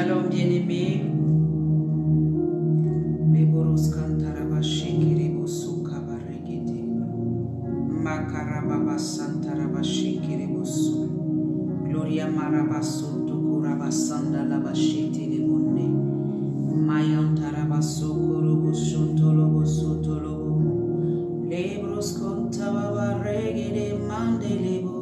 Shalom bien-aimé. Leborus kantarabashikiribusu kabaregede. Makarababa santarabashikiribusu. Gloria marabasunto kurabasanda labashiti libunne. Mayantarabasu kurubusunto lobusu tolobu. Leborus kantabaregede mandelebo.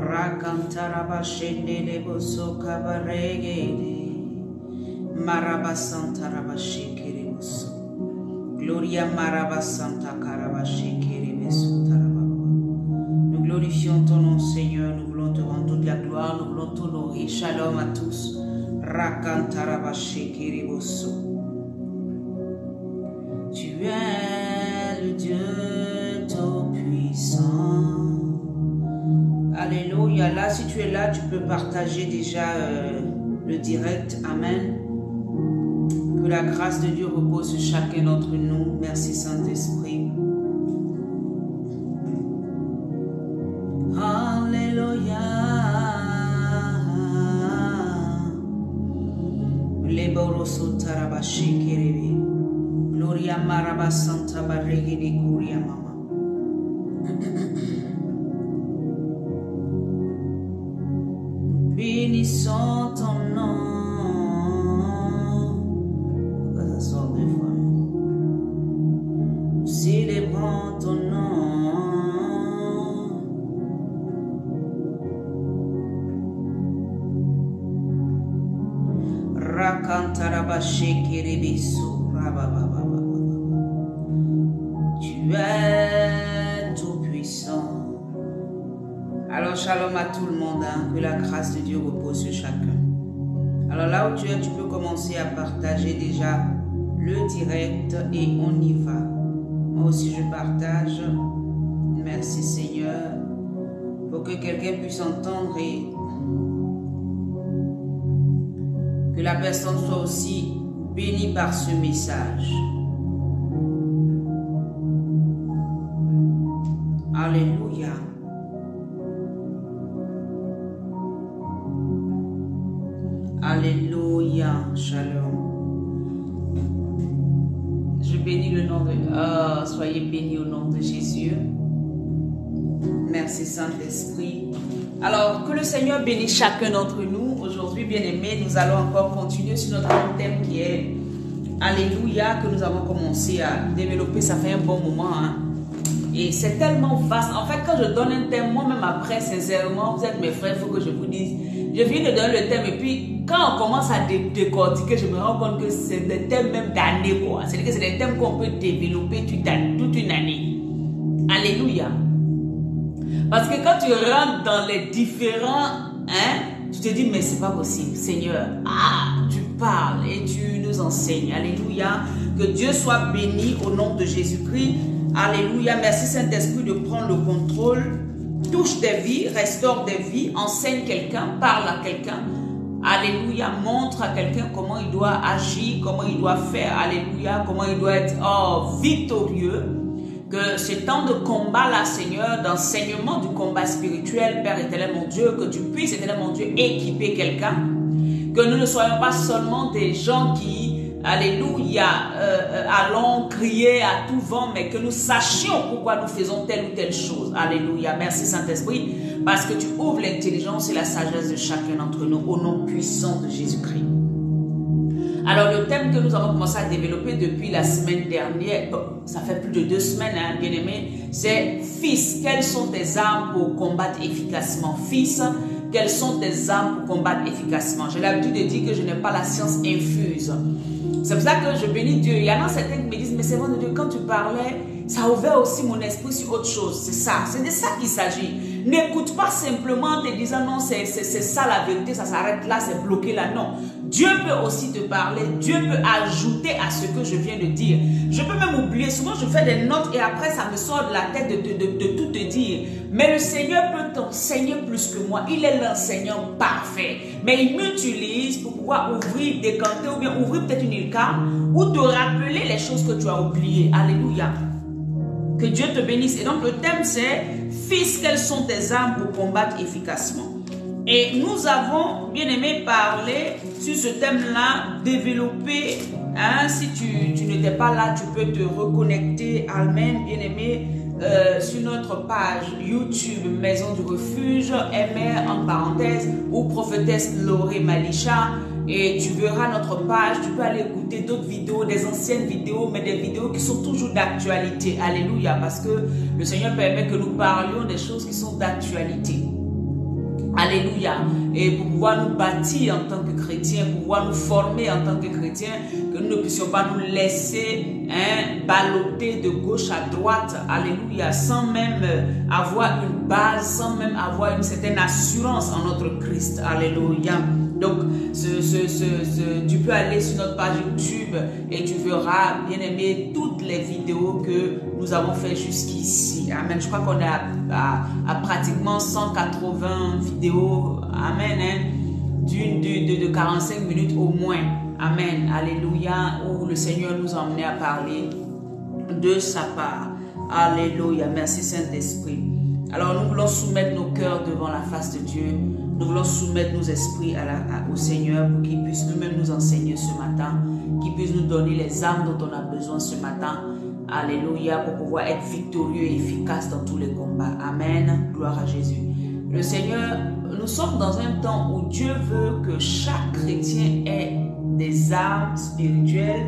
Rakantarabashende boso kabaregede marabasantarabashikiribuso. Gloria marabasanta karabashikiribuso tarababa. Nous glorifions ton nom, Seigneur. Nous voulons te rendre toute la gloire. Nous voulons t'honorer. Shalom à tous. Rakantarabashikiribuso. Tu es le Dieu Tout-Puissant. Alléluia. Là, si tu es là, tu peux partager déjà le direct. Amen. Que la grâce de Dieu repose sur chacun d'entre nous. Merci Saint-Esprit. Alléluia. Leboroso tarabashikiribi. Gloria maraba santa barregede kuria mama. Bénissons ton nom. Ça sort deux fois. Nous célébrons ton nom. Rakantarabashikiribisu. Tu es tout puissant. Alors shalom à tout le monde, hein, que la grâce de Dieu repose sur chacun. Alors là où tu es, tu peux commencer à partager déjà le direct et on y va. Moi aussi je partage. Merci Seigneur. Pour que quelqu'un puisse entendre et que la personne soit aussi bénie par ce message. Alléluia. Alléluia, shalom. Je bénis le nom de... soyez bénis au nom de Jésus. Merci Saint-Esprit. Alors, que le Seigneur bénisse chacun d'entre nous. Aujourd'hui, bien-aimés, nous allons encore continuer sur notre thème qui est Alléluia, que nous avons commencé à développer. Ça fait un bon moment, hein. Et c'est tellement vaste. En fait, quand je donne un thème, moi-même après, sincèrement, vous êtes mes frères, il faut que je vous dise. Je viens de donner le thème et puis quand on commence à décortiquer, je me rends compte que c'est des thèmes même d'année, quoi. C'est-à-dire que c'est des thèmes qu'on peut développer toute une année. Alléluia. Parce que quand tu rentres dans les différents, hein, tu te dis, mais c'est pas possible, Seigneur. Ah, tu parles et tu nous enseignes. Alléluia. Que Dieu soit béni au nom de Jésus-Christ. Alléluia. Merci Saint-Esprit de prendre le contrôle. Touche des vies, restaure des vies, enseigne quelqu'un, parle à quelqu'un. Alléluia. Montre à quelqu'un comment il doit agir, comment il doit faire. Alléluia. Comment il doit être victorieux. Que ce temps de combat là, Seigneur, d'enseignement du combat spirituel, Père éternel mon Dieu, que tu puisses, éternel mon Dieu, équiper quelqu'un. Que nous ne soyons pas seulement des gens qui... Alléluia, allons crier à tout vent, mais que nous sachions pourquoi nous faisons telle ou telle chose. Alléluia, merci Saint-Esprit, parce que tu ouvres l'intelligence et la sagesse de chacun d'entre nous au nom puissant de Jésus-Christ. Alors le thème que nous avons commencé à développer depuis la semaine dernière, ça fait plus de 2 semaines, hein, bien aimé, c'est Fils, quelles sont tes armes pour combattre efficacement? Fils, quelles sont tes armes pour combattre efficacement? J'ai l'habitude de dire que je n'ai pas la science infuse. C'est pour ça que je bénis Dieu. Il y en a certains qui me disent, mais c'est bon de Dieu, quand tu parlais, ça a ouvert aussi mon esprit sur autre chose. C'est ça, c'est de ça qu'il s'agit. N'écoute pas simplement en te disant non, c'est ça la vérité, ça s'arrête là, c'est bloqué là. Non. Dieu peut aussi te parler, Dieu peut ajouter à ce que je viens de dire. Je peux même oublier, souvent je fais des notes et après ça me sort de la tête de tout te dire. Mais le Seigneur peut t'enseigner plus que moi, il est l'enseignant parfait. Mais il m'utilise pour pouvoir ouvrir, décanter ou bien ouvrir peut-être une lucarne ou te rappeler les choses que tu as oubliées. Alléluia. Que Dieu te bénisse. Et donc le thème c'est « Fils, quelles sont tes armes pour combattre efficacement ?» Et nous avons, bien aimé, parlé sur ce thème-là, développer. Hein, si tu n'étais pas là, tu peux te reconnecter. Amen, bien aimé, sur notre page YouTube Maison du Refuge, MR en parenthèse, ou Prophétesse Loré Malisha. Et tu verras notre page, tu peux aller écouter d'autres vidéos, des anciennes vidéos, mais des vidéos qui sont toujours d'actualité. Alléluia, parce que le Seigneur permet que nous parlions des choses qui sont d'actualité. Alléluia. Et pour pouvoir nous bâtir en tant que chrétiens, pour pouvoir nous former en tant que chrétiens, que nous ne puissions pas nous laisser balloter de gauche à droite. Alléluia. Sans même avoir une base, sans même avoir une certaine assurance en notre Christ. Alléluia. Donc, tu peux aller sur notre page YouTube et tu verras, bien aimé, toutes les vidéos que nous avons fait jusqu'ici. Amen. Je crois qu'on est à pratiquement 180 vidéos. Amen. Hein, de 45 minutes au moins. Amen. Alléluia. Où le Seigneur nous a emmenés à parler de sa part. Alléluia. Merci Saint-Esprit. Alors, nous voulons soumettre nos cœurs devant la face de Dieu. Nous voulons soumettre nos esprits au Seigneur pour qu'il puisse nous-mêmes nous enseigner ce matin, qu'il puisse nous donner les armes dont on a besoin ce matin. Alléluia, pour pouvoir être victorieux et efficace dans tous les combats. Amen. Gloire à Jésus. Le Seigneur, nous sommes dans un temps où Dieu veut que chaque chrétien ait des armes spirituelles,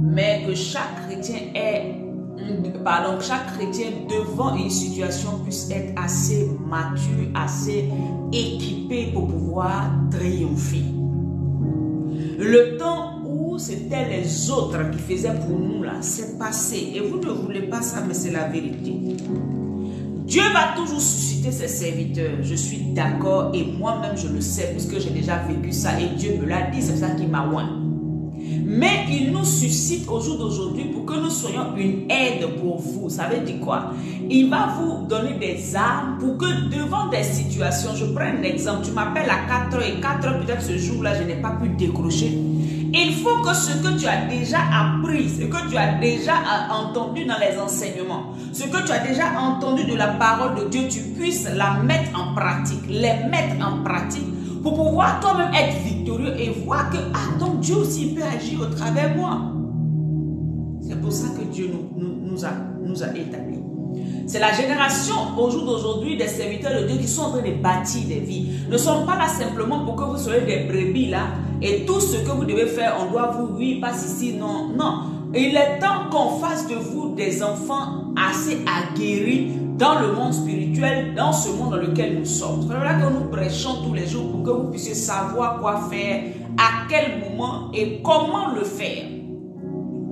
mais que chaque chrétien chaque chrétien devant une situation puisse être assez mature, assez équipé pour pouvoir triompher. Le temps où c'était les autres qui faisaient pour nous là, c'est passé. Et vous ne voulez pas ça, mais c'est la vérité. Dieu va toujours susciter ses serviteurs. Je suis d'accord et moi-même je le sais puisque j'ai déjà vécu ça et Dieu me l'a dit, c'est ça qui m'a oint. Mais il nous suscite au jour d'aujourd'hui pour que nous soyons une aide pour vous. Ça veut dire quoi? Il va vous donner des armes pour que devant des situations, je prends un exemple, tu m'appelles à 4h et 4h, peut-être ce jour-là, je n'ai pas pu décrocher. Il faut que ce que tu as déjà appris, ce que tu as déjà entendu dans les enseignements, ce que tu as déjà entendu de la parole de Dieu, tu puisses la mettre en pratique, les mettre en pratique, pour pouvoir toi-même être victorieux et voir que, ah, donc Dieu aussi peut agir au travers moi. C'est pour ça que Dieu nous a établis. C'est la génération au jour d'aujourd'hui des serviteurs de Dieu qui sont en train de bâtir des vies. Ne sont pas là simplement pour que vous soyez des brebis là et tout ce que vous devez faire, on doit vous, oui, passe ici, non, non. Il est temps qu'on fasse de vous des enfants assez aguerris dans le monde spirituel, dans ce monde dans lequel nous sommes. C'est là que nous prêchons tous les jours pour que vous puissiez savoir quoi faire, à quel moment et comment le faire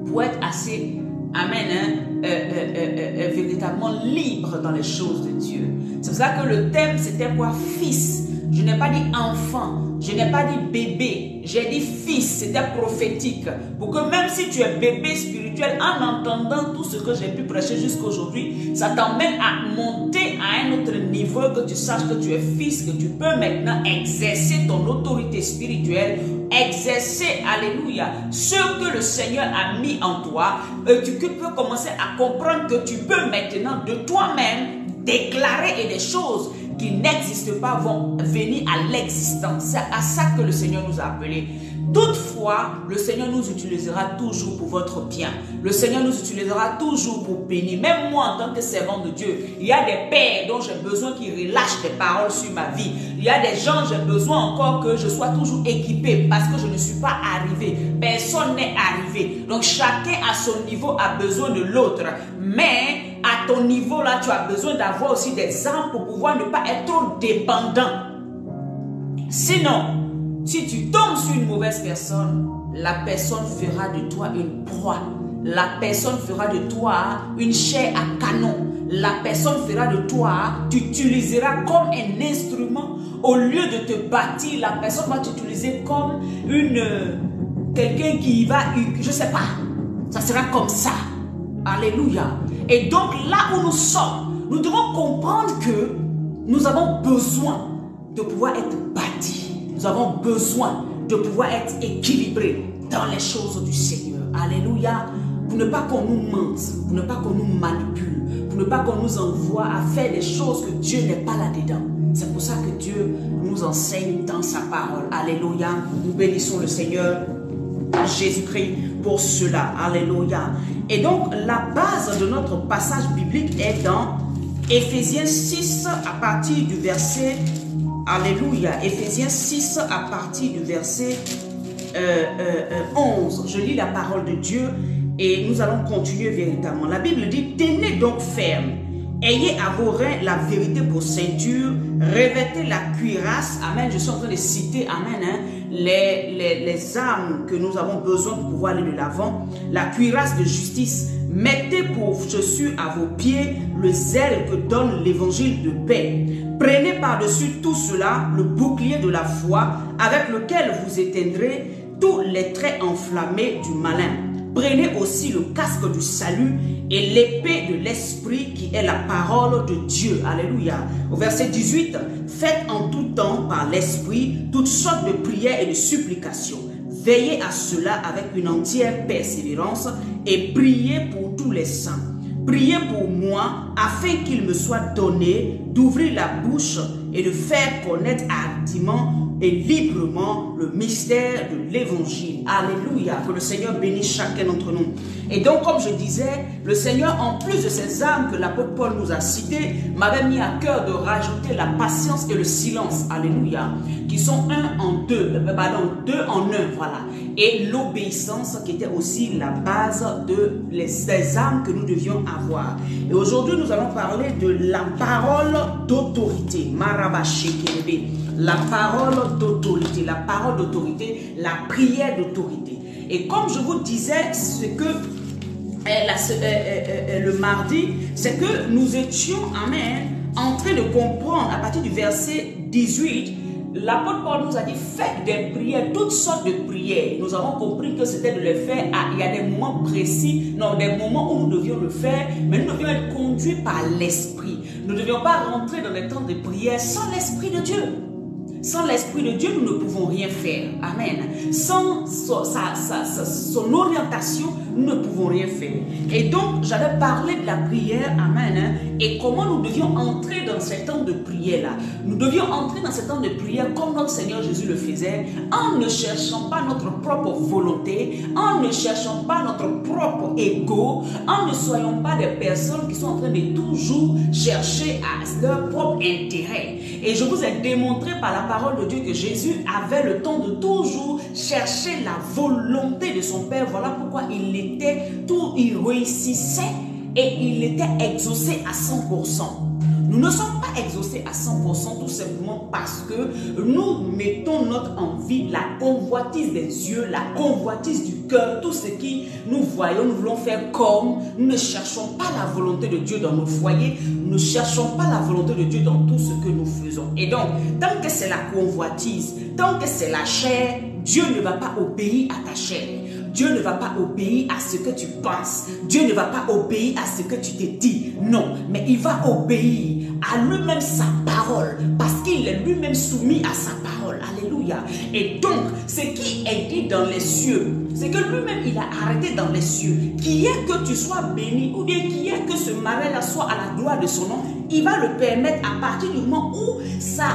pour être assez, amen, véritablement libre dans les choses de Dieu. C'est pour ça que le thème c'était quoi? Fils. Je n'ai pas dit enfant, je n'ai pas dit bébé, j'ai dit fils, c'était prophétique. Pour que même si tu es bébé spirituel, en entendant tout ce que j'ai pu prêcher jusqu'aujourd'hui, ça t'emmène à monter à un autre niveau, que tu saches que tu es fils, que tu peux maintenant exercer ton autorité spirituelle, exercer, alléluia, ce que le Seigneur a mis en toi. Tu peux commencer à comprendre que tu peux maintenant de toi-même déclarer et des choses qui n'existent pas vont venir à l'existence. C'est à ça que le Seigneur nous a appelés. Toutefois, le Seigneur nous utilisera toujours pour votre bien. Le Seigneur nous utilisera toujours pour bénir. Même moi, en tant que servant de Dieu, il y a des pères dont j'ai besoin qu'ils relâchent des paroles sur ma vie. Il y a des gens, j'ai besoin encore que je sois toujours équipé parce que je ne suis pas arrivé. Personne n'est arrivé. Donc, chacun à son niveau a besoin de l'autre. Mais à ton niveau là, tu as besoin d'avoir aussi des armes pour pouvoir ne pas être trop dépendant. Sinon, si tu tombes sur une mauvaise personne, la personne fera de toi une proie. La personne fera de toi une chair à canon. la personne fera de toi, tu utiliseras comme un instrument. Au lieu de te bâtir, la personne va t'utiliser comme quelqu'un qui va, je ne sais pas, ça sera comme ça. Alléluia. Et donc là où nous sommes, nous devons comprendre que nous avons besoin de pouvoir être bâtis. Nous avons besoin de pouvoir être équilibrés dans les choses du Seigneur. Alléluia. Pour ne pas qu'on nous mente, pour ne pas qu'on nous manipule, pour ne pas qu'on nous envoie à faire des choses que Dieu n'est pas là-dedans. C'est pour ça que Dieu nous enseigne dans sa parole. Alléluia. Nous bénissons le Seigneur Jésus-Christ pour cela. Alléluia. Et donc, la base de notre passage biblique est dans Éphésiens 6 à partir du verset... Alléluia. Éphésiens 6 à partir du verset 11. Je lis la parole de Dieu et nous allons continuer véritablement. La Bible dit, tenez donc ferme. Ayez à vos reins la vérité pour ceinture, revêtez la cuirasse, amen, je suis en train de citer, amen, hein, les armes que nous avons besoin pour pouvoir aller de l'avant, la cuirasse de justice, mettez pour chaussure à vos pieds le zèle que donne l'évangile de paix, prenez par-dessus tout cela le bouclier de la foi avec lequel vous éteindrez tous les traits enflammés du malin. Prenez aussi le casque du salut et l'épée de l'esprit qui est la parole de Dieu. Alléluia. Au verset 18, faites en tout temps par l'esprit toutes sortes de prières et de supplications. Veillez à cela avec une entière persévérance et priez pour tous les saints. Priez pour moi afin qu'il me soit donné d'ouvrir la bouche et de faire connaître hardiment et librement le mystère de l'évangile. Alléluia. Que le Seigneur bénisse chacun d'entre nous. Et donc, comme je disais, le Seigneur, en plus de ces armes que l'apôtre Paul nous a citées, m'avait mis à cœur de rajouter la patience et le silence. Alléluia. Qui sont deux en un, voilà. Et l'obéissance qui était aussi la base des armes que nous devions avoir. Et aujourd'hui, nous allons parler de la parole d'autorité. Marabashekelebe. La parole d'autorité, la prière d'autorité. Et comme je vous disais, ce que le mardi, c'est que nous étions, amen, en train de comprendre à partir du verset 18, l'apôtre Paul nous a dit, faites des prières, toutes sortes de prières. Nous avons compris que c'était de les faire, il y a des moments précis, non, des moments où nous devions le faire, mais nous devions être conduits par l'esprit. Nous ne devions pas rentrer dans les temps de prière sans l'esprit de Dieu. Sans l'Esprit de Dieu, nous ne pouvons rien faire. Amen. Sans son orientation, nous ne pouvons rien faire. Et donc, j'avais parlé de la prière, amen, hein, et comment nous devions entrer dans ces temps de prière-là. Nous devions entrer dans ces temps de prière comme notre Seigneur Jésus le faisait, en ne cherchant pas notre propre volonté, en ne cherchant pas notre propre ego, en ne soyons pas des personnes qui sont en train de toujours chercher à leur propre intérêt. Et je vous ai démontré par la parole de Dieu que Jésus avait le temps de toujours chercher la volonté de son Père. Voilà pourquoi il réussissait et il était exaucé à 100%. Nous ne sommes pas exaucés à 100% tout simplement parce que nous mettons notre envie, la convoitise des yeux, la convoitise du cœur, tout ce qui nous voyons, nous voulons faire comme. Nous ne cherchons pas la volonté de Dieu dans nos foyers, nous ne cherchons pas la volonté de Dieu dans tout ce que nous faisons. Et donc, tant que c'est la convoitise, tant que c'est la chair, Dieu ne va pas obéir à ta chair. Dieu ne va pas obéir à ce que tu penses. Dieu ne va pas obéir à ce que tu te dis. Non, mais il va obéir à lui-même sa parole parce qu'il est lui-même soumis à sa parole. Alléluia. Et donc, ce qui est dit dans les cieux, c'est que lui-même, il a arrêté dans les cieux. Qui est que tu sois béni ou bien qui est que ce mari-là soit à la gloire de son nom, il va le permettre à partir du moment où ça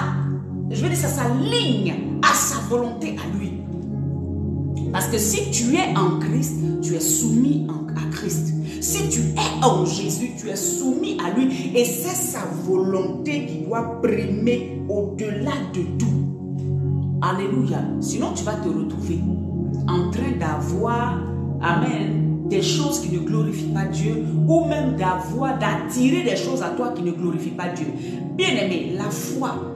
s'aligne à sa volonté à lui. Parce que si tu es en Christ, tu es soumis à Christ. Si tu es en Jésus, tu es soumis à lui. Et c'est sa volonté qui doit primer au-delà de tout. Alléluia. Sinon, tu vas te retrouver en train d'avoir, amen, des choses qui ne glorifient pas Dieu, ou même d'attirer des choses à toi qui ne glorifient pas Dieu. Bien-aimé, la foi.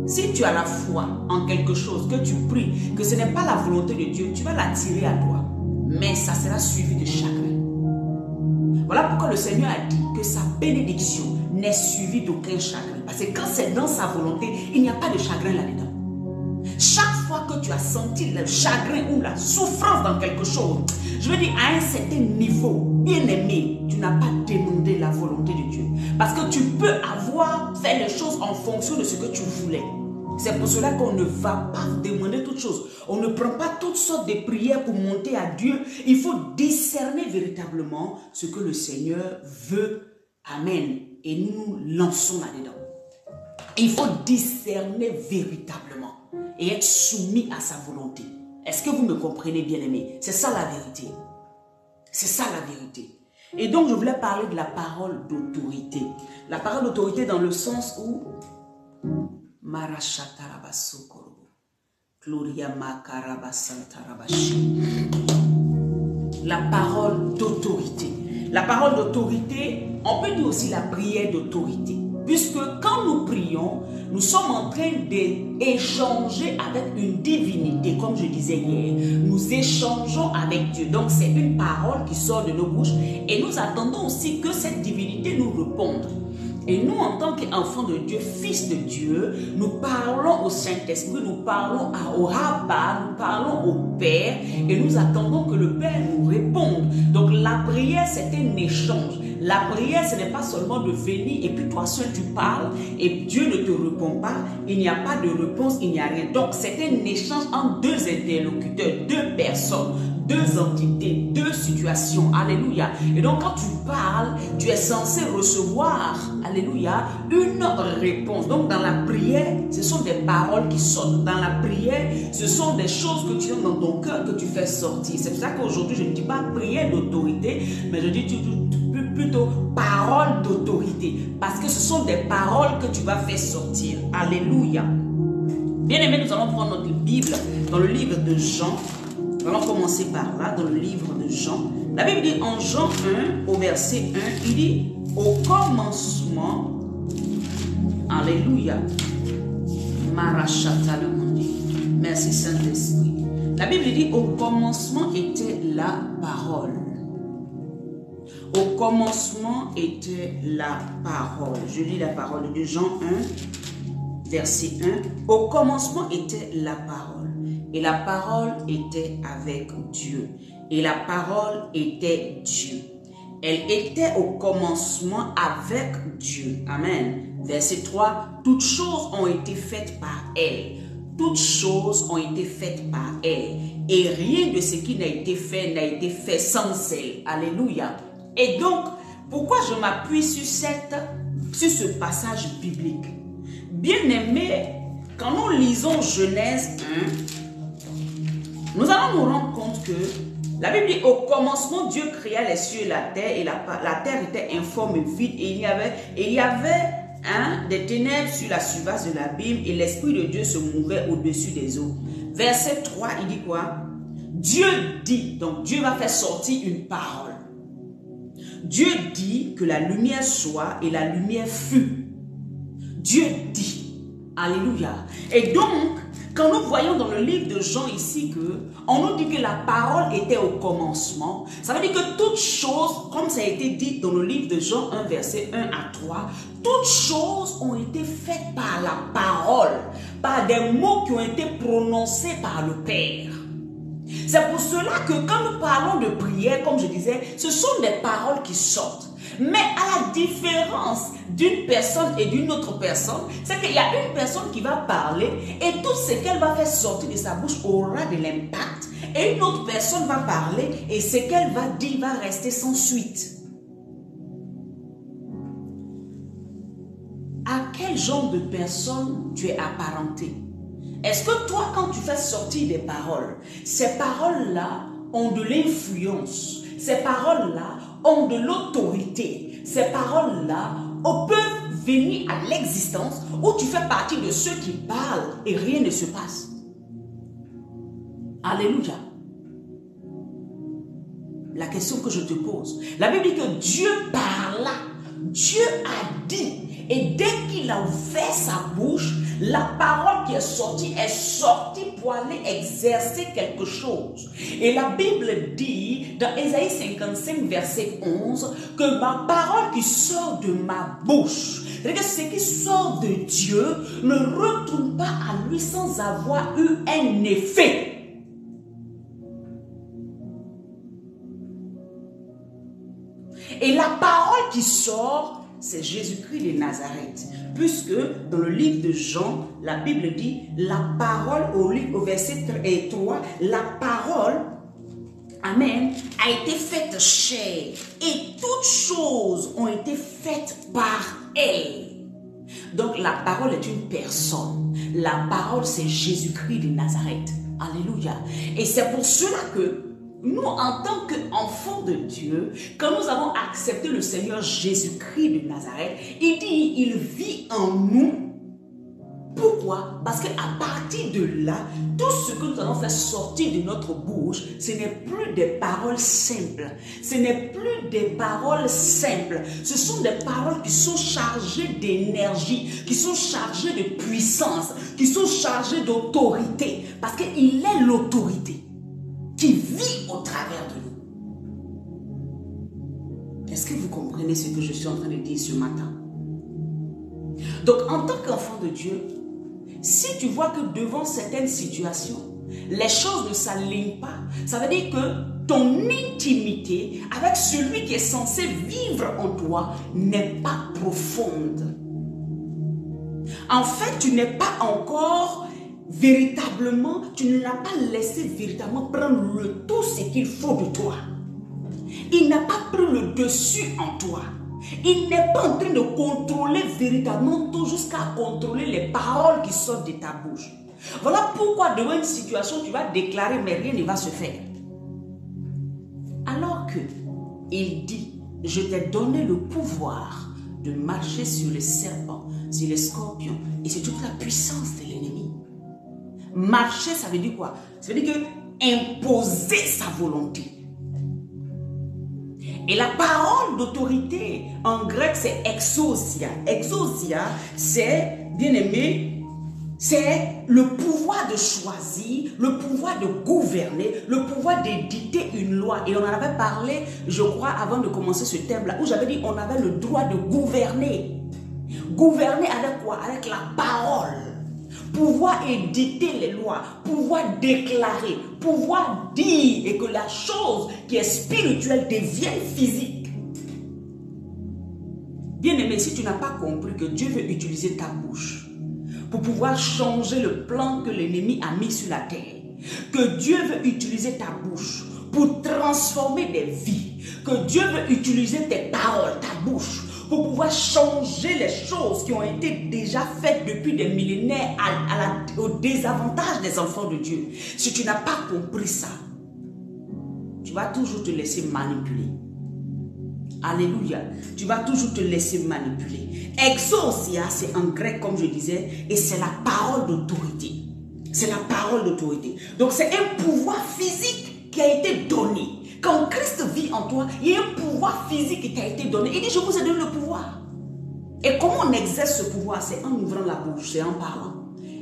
Si tu as la foi en quelque chose, que tu pries, que ce n'est pas la volonté de Dieu, tu vas l'attirer à toi. Mais ça sera suivi de chagrin. Voilà pourquoi le Seigneur a dit, que sa bénédiction n'est suivie d'aucun chagrin. Parce que quand c'est dans sa volonté, il n'y a pas de chagrin là-dedans. Chaque fois que tu as senti le chagrin ou la souffrance dans quelque chose, je veux dire à un certain niveau, bien aimé, tu n'as pas demandé la volonté de Dieu. Parce que tu peux avoir fait les choses en fonction de ce que tu voulais. C'est pour cela qu'on ne va pas demander toutes choses. On ne prend pas toutes sortes de prières pour monter à Dieu. Il faut discerner véritablement ce que le Seigneur veut. Amen. Et nous nous lançons là-dedans. Il faut discerner véritablement et être soumis à sa volonté. Est-ce que vous me comprenez, bien-aimés? C'est ça la vérité. C'est ça la vérité. Et donc, je voulais parler de la parole d'autorité. La parole d'autorité dans le sens où la parole d'autorité. La parole d'autorité, on peut dire aussi la prière d'autorité. Puisque quand nous prions, nous sommes en train d'échanger avec une divinité, comme je disais hier. Nous échangeons avec Dieu. Donc c'est une parole qui sort de nos bouches et nous attendons aussi que cette divinité nous réponde. Et nous, en tant qu'enfants de Dieu, fils de Dieu, nous parlons au Saint-Esprit, nous parlons au Rabbin, nous parlons au Père et nous attendons que le Père nous réponde. Donc la prière, c'est un échange. La prière, ce n'est pas seulement de venir et puis toi seul tu parles et Dieu ne te répond pas. Il n'y a pas de réponse, il n'y a rien. Donc c'est un échange entre deux interlocuteurs, deux personnes, deux entités, deux situations. Alléluia. Et donc quand tu parles, tu es censé recevoir, alléluia, une réponse. Donc dans la prière, ce sont des paroles qui sortent. Dans la prière, ce sont des choses que tu as dans ton cœur que tu fais sortir. C'est pour ça qu'aujourd'hui, je ne dis pas prière d'autorité, mais je dis plutôt parole d'autorité. Parce que ce sont des paroles que tu vas faire sortir. Alléluia. Bien aimé, nous allons prendre notre Bible dans le livre de Jean. Nous allons commencer par là, dans le livre de Jean. La Bible dit en Jean 1, au verset 1, il dit au commencement, alléluia, Marachata le monde. Merci Saint-Esprit. La Bible dit au commencement était la parole. Au commencement était la parole. Je lis la parole de Jean 1, verset 1. Au commencement était la parole. Et la parole était avec Dieu. Et la parole était Dieu. Elle était au commencement avec Dieu. Amen. Verset 3. Toutes choses ont été faites par elle. Toutes choses ont été faites par elle. Et rien de ce qui n'a été fait sans elle. Alléluia. Et donc, pourquoi je m'appuie sur ce passage biblique? Bien aimé, quand nous lisons Genèse 1, nous allons nous rendre compte que la Bible dit au commencement Dieu créa les cieux et la terre, et la terre était informe et vide, et il y avait des ténèbres sur la surface de l'abîme, et l'Esprit de Dieu se mouvait au-dessus des eaux. Verset 3, il dit quoi? Dieu dit, donc Dieu va faire sortir une parole. Dieu dit que la lumière soit et la lumière fut. Dieu dit. Alléluia. Et donc, quand nous voyons dans le livre de Jean ici on nous dit que la parole était au commencement, ça veut dire que toutes choses, comme ça a été dit dans le livre de Jean 1, verset 1 à 3, toutes choses ont été faites par la parole, par des mots qui ont été prononcés par le Père. C'est pour cela que quand nous parlons de prière, comme je disais, ce sont des paroles qui sortent. Mais à la différence d'une personne et d'une autre personne, c'est qu'il y a une personne qui va parler et tout ce qu'elle va faire sortir de sa bouche aura de l'impact. Et une autre personne va parler et ce qu'elle va dire va rester sans suite. À quel genre de personne tu es apparenté? Est-ce que toi, quand tu fais sortir des paroles, ces paroles-là ont de l'influence, ces paroles-là ont de l'autorité, ces paroles-là peuvent venir à l'existence où tu fais partie de ceux qui parlent et rien ne se passe? Alléluia. La question que je te pose, la Bible dit que Dieu parla, Dieu a dit, Et dès qu'il a ouvert sa bouche, la parole qui est sortie pour aller exercer quelque chose. Et la Bible dit dans Ésaïe 55 verset 11 que ma parole qui sort de ma bouche, c'est-à-dire que ce qui sort de Dieu ne retourne pas à lui sans avoir eu un effet. Et la parole qui sort, c'est Jésus-Christ de Nazareth. Puisque dans le livre de Jean, la Bible dit, la parole, au verset 3, la parole, amen, a été faite chair. Et toutes choses ont été faites par elle. Donc la parole est une personne. La parole, c'est Jésus-Christ de Nazareth. Alléluia. Et c'est pour cela que nous, en tant qu'enfants de Dieu, quand nous avons accepté le Seigneur Jésus-Christ de Nazareth, il dit, il vit en nous. Pourquoi? Parce qu'à partir de là, tout ce que nous allons faire sortir de notre bouche, ce n'est plus des paroles simples. Ce n'est plus des paroles simples. Ce sont des paroles qui sont chargées d'énergie, qui sont chargées de puissance, qui sont chargées d'autorité. Parce qu'il est l'autorité qui vit au travers de nous. Est-ce que vous comprenez ce que je suis en train de dire ce matin? Donc, en tant qu'enfant de Dieu, si tu vois que devant certaines situations, les choses ne s'alignent pas, ça veut dire que ton intimité avec celui qui est censé vivre en toi n'est pas profonde. En fait, tu n'es pas encore véritablement, tu ne l'as pas laissé véritablement prendre le tout ce qu'il faut de toi. Il n'a pas pris le dessus en toi. Il n'est pas en train de contrôler véritablement tout jusqu'à contrôler les paroles qui sortent de ta bouche. Voilà pourquoi devant une situation, tu vas déclarer mais rien ne va se faire. Alors que il dit, je t'ai donné le pouvoir de marcher sur les serpents, sur les scorpions et sur toute la puissance de l'ennemi. Marcher, ça veut dire quoi? Ça veut dire que imposer sa volonté. Et la parole d'autorité, en grec, c'est exousia. Exousia, c'est, bien aimé, c'est le pouvoir de choisir, le pouvoir de gouverner, le pouvoir d'éditer une loi. Et on en avait parlé, je crois, avant de commencer ce thème-là, où j'avais dit qu'on avait le droit de gouverner. Gouverner avec quoi? Avec la parole. Pouvoir éditer les lois, pouvoir déclarer, pouvoir dire et que la chose qui est spirituelle devienne physique. Bien-aimé, si tu n'as pas compris que Dieu veut utiliser ta bouche pour pouvoir changer le plan que l'ennemi a mis sur la terre, que Dieu veut utiliser ta bouche pour transformer des vies, que Dieu veut utiliser tes paroles, ta bouche, pour pouvoir changer les choses qui ont été déjà faites depuis des millénaires au désavantage des enfants de Dieu. Si tu n'as pas compris ça, tu vas toujours te laisser manipuler. Alléluia. Tu vas toujours te laisser manipuler. Exousia, c'est en grec comme je disais, et c'est la parole d'autorité. C'est la parole d'autorité. Donc c'est un pouvoir physique qui a été donné. Quand Christ vit en toi, il y a un pouvoir physique qui t'a été donné. Il dit, je vous ai donné le pouvoir. Et comment on exerce ce pouvoir? C'est en ouvrant la bouche, c'est en parlant.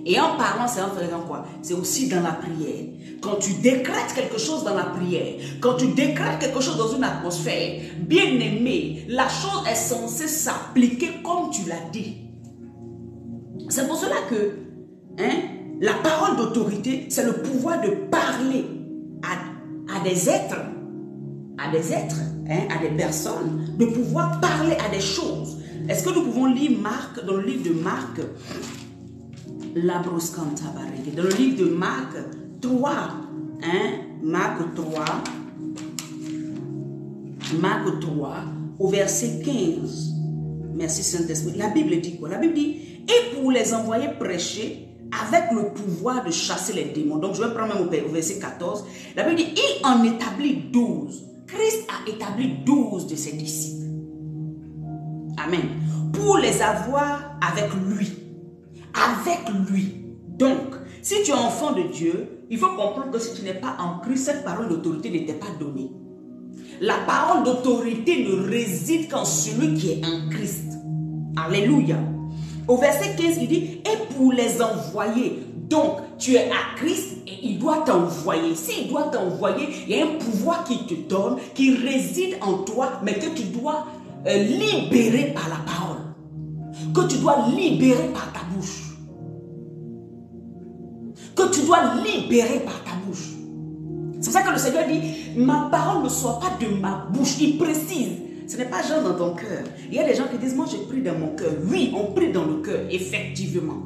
Et en parlant, c'est en faisant quoi? C'est aussi dans la prière. Quand tu décrètes quelque chose dans la prière, quand tu décrètes quelque chose dans une atmosphère, bien aimé, la chose est censée s'appliquer comme tu l'as dit. C'est pour cela que la parole d'autorité, c'est le pouvoir de parler à des êtres, à des personnes, de pouvoir parler à des choses. Est-ce que nous pouvons lire Marc, dans le livre de Marc, dans le livre de Marc 3, Marc 3, au verset 15. Merci Saint-Esprit. La Bible dit quoi? La Bible dit, et pour les envoyer prêcher avec le pouvoir de chasser les démons. Donc je vais prendre même au verset 14. La Bible dit, il en établit 12. Christ a établi 12 de ses disciples. Amen. Pour les avoir avec lui. Avec lui. Donc, si tu es enfant de Dieu, il faut comprendre que si tu n'es pas en Christ, cette parole d'autorité ne t'est pas donnée. La parole d'autorité ne réside qu'en celui qui est en Christ. Alléluia. Au verset 15, il dit, et pour les envoyer. Donc, tu es à Christ et il doit t'envoyer. S'il doit t'envoyer, il y a un pouvoir qui te donne, qui réside en toi, mais que tu dois libérer par la parole. Que tu dois libérer par ta bouche. Que tu dois libérer par ta bouche. C'est pour ça que le Seigneur dit, ma parole ne soit pas de ma bouche. Il précise, ce n'est pas genre dans ton cœur. Il y a des gens qui disent, moi je prie dans mon cœur. Oui, on prie dans le cœur, effectivement.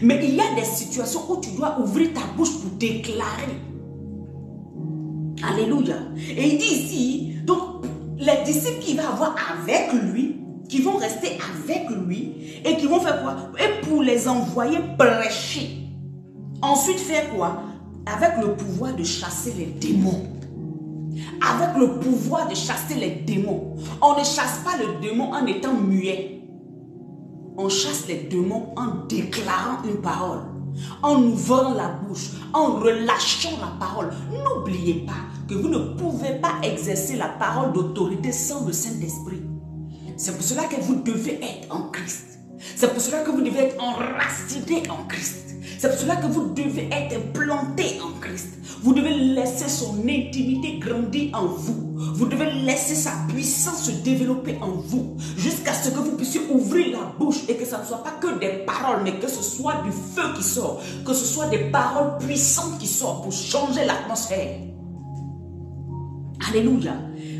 Mais il y a des situations où tu dois ouvrir ta bouche pour déclarer. Alléluia. Et il dit ici, donc les disciples qu'il va avoir avec lui, qui vont rester avec lui et qui vont faire quoi? Et pour les envoyer prêcher. Ensuite faire quoi? Avec le pouvoir de chasser les démons. Avec le pouvoir de chasser les démons. On ne chasse pas le démon en étant muet. On chasse les démons en déclarant une parole, en ouvrant la bouche, en relâchant la parole. N'oubliez pas que vous ne pouvez pas exercer la parole d'autorité sans le Saint-Esprit. C'est pour cela que vous devez être en Christ. C'est pour cela que vous devez être enraciné en Christ. C'est pour cela que vous devez être planté en Christ. Vous devez laisser son intimité grandir en vous. Vous devez laisser sa puissance se développer en vous. Jusqu'à ce que vous puissiez ouvrir la bouche et que ce ne soit pas que des paroles, mais que ce soit du feu qui sort. Que ce soit des paroles puissantes qui sortent pour changer l'atmosphère. Alléluia.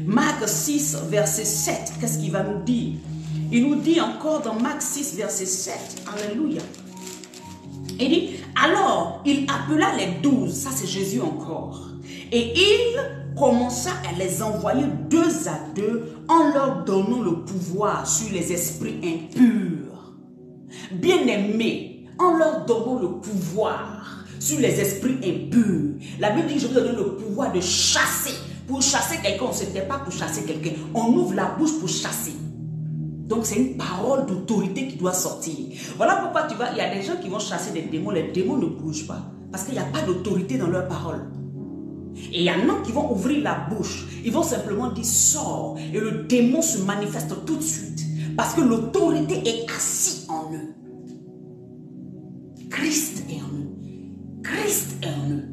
Marc 6, verset 7, qu'est-ce qu'il va nous dire? Il nous dit encore dans Marc 6, verset 7. Alléluia. Il dit, alors il appela les 12, ça c'est Jésus encore, et il commença à les envoyer 2 à 2 en leur donnant le pouvoir sur les esprits impurs. Bien-aimés, en leur donnant le pouvoir sur les esprits impurs. La Bible dit, je vous donne le pouvoir de chasser. Pour chasser quelqu'un, on ne se tait pas pour chasser quelqu'un, on ouvre la bouche pour chasser. Donc c'est une parole d'autorité qui doit sortir. Voilà pourquoi tu vois, il y a des gens qui vont chasser des démons, les démons ne bougent pas. Parce qu'il n'y a pas d'autorité dans leur parole. Et il y en a qui vont ouvrir la bouche, ils vont simplement dire sors, et le démon se manifeste tout de suite. Parce que l'autorité est assise en eux. Christ est en eux. Christ est en eux.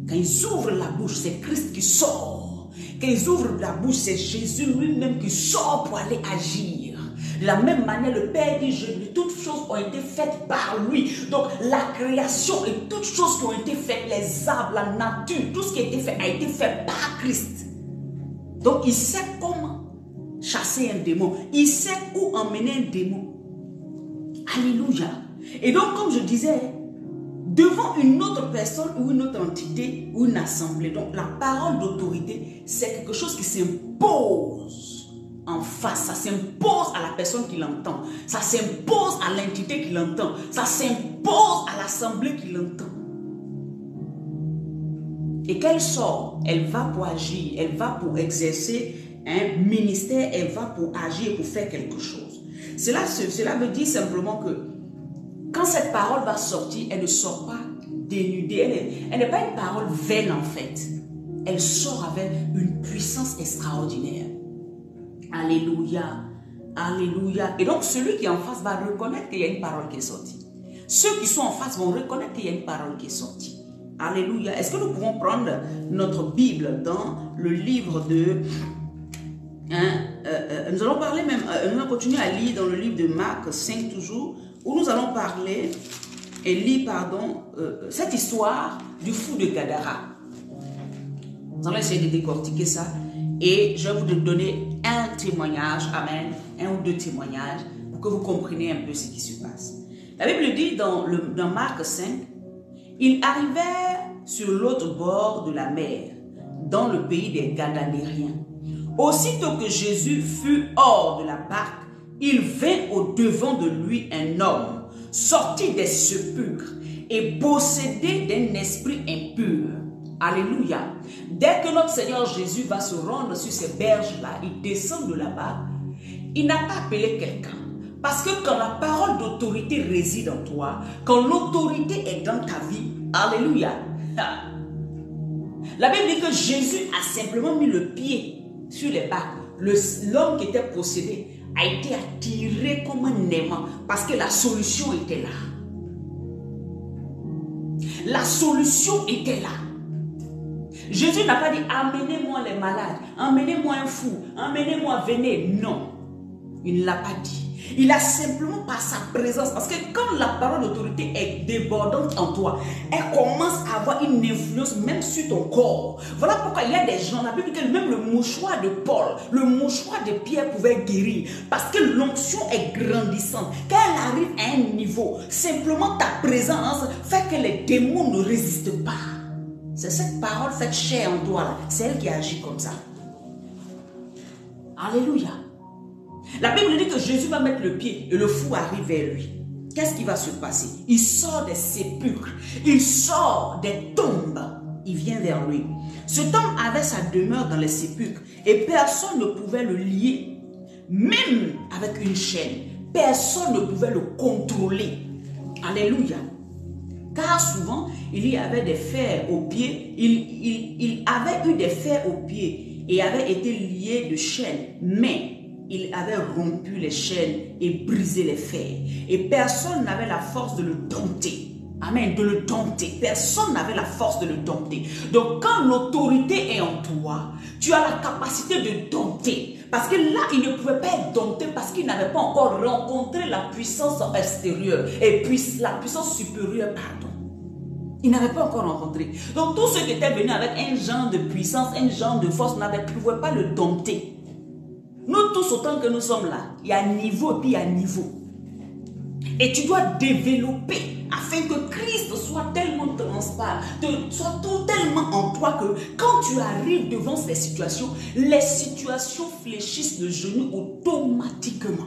Quand ils ouvrent la bouche, c'est Christ qui sort. Quand ils ouvrent la bouche, c'est Jésus lui-même qui sort pour aller agir. De la même manière, le Père dit, toutes choses ont été faites par lui. Donc, la création et toutes choses qui ont été faites, les arbres, la nature, tout ce qui a été fait par Christ. Donc, il sait comment chasser un démon. Il sait où emmener un démon. Alléluia. Et donc, comme je disais, devant une autre personne ou une autre entité ou une assemblée, donc la parole d'autorité, c'est quelque chose qui s'impose en face, ça s'impose à la personne qui l'entend, ça s'impose à l'entité qui l'entend, ça s'impose à l'assemblée qui l'entend. Et qu'elle sort, elle va pour agir, elle va pour exercer un ministère, elle va pour agir, pour faire quelque chose. Cela veut dire simplement que quand cette parole va sortir, elle ne sort pas dénudée, elle n'est pas une parole vaine en fait. Elle sort avec une puissance extraordinaire. Alléluia, alléluia. Et donc celui qui est en face va reconnaître qu'il y a une parole qui est sortie. Ceux qui sont en face vont reconnaître qu'il y a une parole qui est sortie. Alléluia. Est-ce que nous pouvons prendre notre Bible dans le livre de... nous allons parler même, nous allons continuer à lire dans le livre de Marc 5 toujours, où nous allons parler et lire, pardon, cette histoire du fou de Gadara. Nous allons essayer de décortiquer ça. Et je vais vous donner un témoignage, amen, 1 ou 2 témoignages pour que vous compreniez un peu ce qui se passe. La Bible dit dans Marc 5, il arrivait sur l'autre bord de la mer, dans le pays des Gadarènes. Aussitôt que Jésus fut hors de la barque, il vint au-devant de lui un homme, sorti des sépulcres et possédé d'un esprit impur. Alléluia. Dès que notre Seigneur Jésus va se rendre sur ces berges-là, il descend de là-bas, il n'a pas appelé quelqu'un. Parce que quand la parole d'autorité réside en toi, quand l'autorité est dans ta vie, alléluia. La Bible dit que Jésus a simplement mis le pied sur les barques. L'homme qui était possédé a été attiré comme un aimant parce que la solution était là. La solution était là. Jésus n'a pas dit amenez-moi les malades, amenez-moi un fou, amenez-moi, venez. Non, il ne l'a pas dit. Il a simplement par sa présence, parce que quand la parole d'autorité est débordante en toi, elle commence à avoir une influence même sur ton corps. Voilà pourquoi il y a des gens, la Bible dit que même le mouchoir de Paul, le mouchoir de Pierre pouvait guérir, parce que l'onction est grandissante. Quand elle arrive à un niveau, simplement ta présence fait que les démons ne résistent pas. C'est cette parole faite chair en toi, c'est elle qui agit comme ça. Alléluia. La Bible dit que Jésus va mettre le pied et le fou arrive vers lui. Qu'est-ce qui va se passer? Il sort des sépulcres, il sort des tombes, il vient vers lui. Cet homme avait sa demeure dans les sépulcres et personne ne pouvait le lier, même avec une chaîne. Personne ne pouvait le contrôler. Alléluia. Car souvent, il y avait des fers aux pieds, il avait eu des fers aux pieds et avait été lié de chaînes, mais il avait rompu les chaînes et brisé les fers. Et personne n'avait la force de le dompter. Amen, de le dompter. Personne n'avait la force de le dompter. Donc quand l'autorité est en toi, tu as la capacité de dompter. Parce que là, il ne pouvait pas être dompté parce qu'il n'avait pas encore rencontré la puissance extérieure. Et puis la puissance supérieure, pardon. Il n'avait pas encore rencontré. Donc tous ceux qui étaient venus avec un genre de puissance, un genre de force, ne pouvaient pas le dompter. Nous tous, autant que nous sommes là, il y a niveau et puis il y a niveau. Et tu dois développer afin que Christ soit tellement transparent, soit tellement en toi que quand tu arrives devant ces situations, les situations fléchissent le genou automatiquement.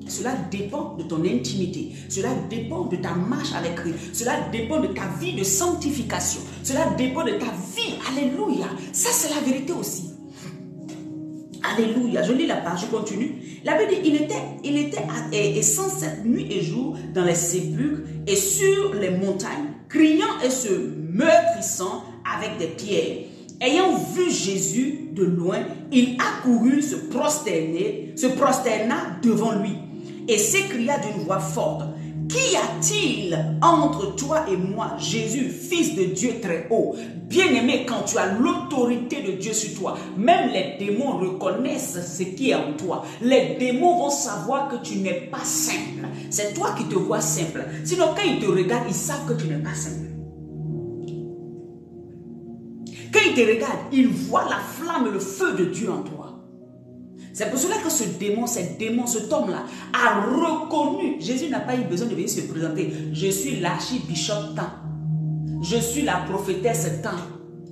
Cela dépend de ton intimité, cela dépend de ta marche avec Christ, cela dépend de ta vie de sanctification, cela dépend de ta vie. Alléluia. Ça, c'est la vérité aussi. Alléluia. Je lis la page, je continue. La Bible dit, il était sans cesse nuit et jour dans les sépulcres et sur les montagnes, criant et se meurtrissant avec des pierres. Ayant vu Jésus de loin, il accourut, se prosterna devant lui et s'écria d'une voix forte: Qu'y a-t-il entre toi et moi, Jésus, fils de Dieu très haut? Bien-aimé, quand tu as l'autorité de Dieu sur toi, même les démons reconnaissent ce qui est en toi. Les démons vont savoir que tu n'es pas simple. C'est toi qui te vois simple. Sinon, quand ils te regardent, ils savent que tu n'es pas simple. Quand ils te regardent, ils voient la flamme et le feu de Dieu en toi. C'est pour cela que ce démon, cet homme-là, a reconnu. Jésus n'a pas eu besoin de venir se présenter. Je suis l'archibishop tant. Je suis la prophétesse tant.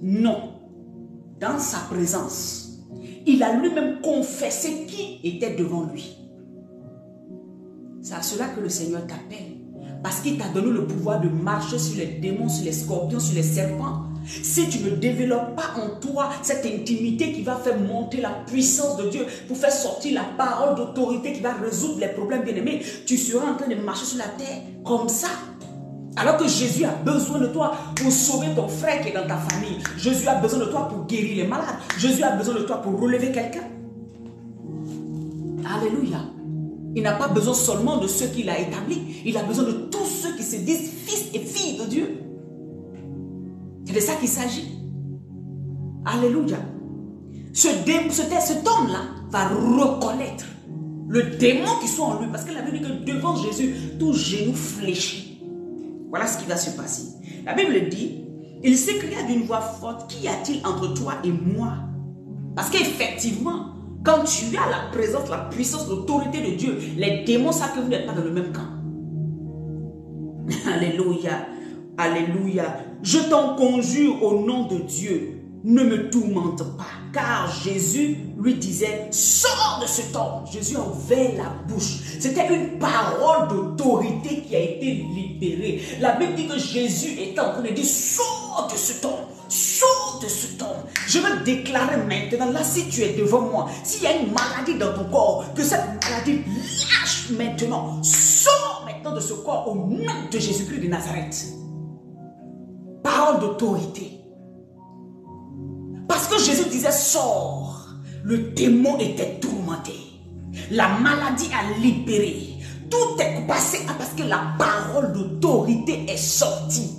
Non. Dans sa présence, il a lui-même confessé qui était devant lui. C'est à cela que le Seigneur t'appelle. Parce qu'il t'a donné le pouvoir de marcher sur les démons, sur les scorpions, sur les serpents. Si tu ne développes pas en toi cette intimité qui va faire monter la puissance de Dieu pour faire sortir la parole d'autorité qui va résoudre les problèmes, bien-aimés, tu seras en train de marcher sur la terre comme ça. Alors que Jésus a besoin de toi pour sauver ton frère qui est dans ta famille. Jésus a besoin de toi pour guérir les malades. Jésus a besoin de toi pour relever quelqu'un. Alléluia. Il n'a pas besoin seulement de ceux qu'il a établis. Il a besoin de tous ceux qui se disent fils et filles de Dieu. C'est de ça qu'il s'agit. Alléluia. Cet homme-là va reconnaître le démon qui soit en lui. Parce que la Bible dit que devant Jésus, tout genou fléchit. Voilà ce qui va se passer. La Bible dit, il s'écria d'une voix forte: Qu'y a-t-il entre toi et moi? Parce qu'effectivement, quand tu as la présence, la puissance, l'autorité de Dieu, les démons savent que vous n'êtes pas dans le même camp. Alléluia. Alléluia. Je t'en conjure au nom de Dieu, ne me tourmente pas. Car Jésus lui disait: sors de cet homme. Jésus a ouvert la bouche. C'était une parole d'autorité qui a été libérée. La Bible dit que Jésus était en train de dire: sors de cet homme. Sors de cet homme. Je veux déclarer maintenant, là, si tu es devant moi, s'il y a une maladie dans ton corps, que cette maladie lâche maintenant. Sors maintenant de ce corps au nom de Jésus-Christ de Nazareth. Parole d'autorité. Parce que Jésus disait: sors. Le démon était tourmenté. La maladie a libéré. Tout est passé parce que la parole d'autorité est sortie.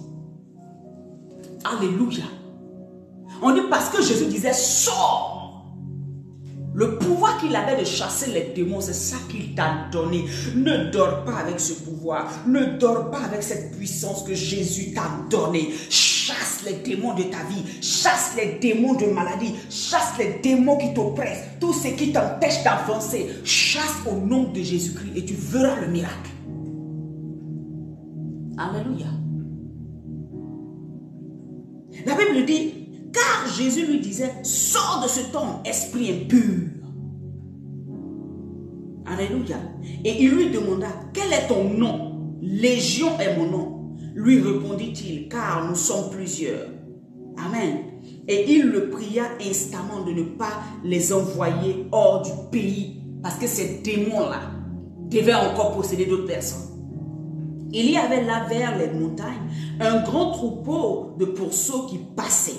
Alléluia. On dit parce que Jésus disait sors. Le pouvoir qu'il avait de chasser les démons, c'est ça qu'il t'a donné. Ne dors pas avec ce pouvoir. Ne dors pas avec cette puissance que Jésus t'a donnée. Chasse les démons de ta vie. Chasse les démons de maladie. Chasse les démons qui t'oppressent. Tout ce qui t'empêche d'avancer. Chasse au nom de Jésus-Christ et tu verras le miracle. Alléluia. La Bible dit, car Jésus lui disait, sors de ce temps, esprit impur. Alléluia. Et il lui demanda, quel est ton nom? Légion est mon nom. Lui répondit-il, car nous sommes plusieurs. Amen. Et il le pria instamment de ne pas les envoyer hors du pays, parce que ces démons-là devaient encore posséder d'autres personnes. Il y avait là vers les montagnes un grand troupeau de pourceaux qui passaient.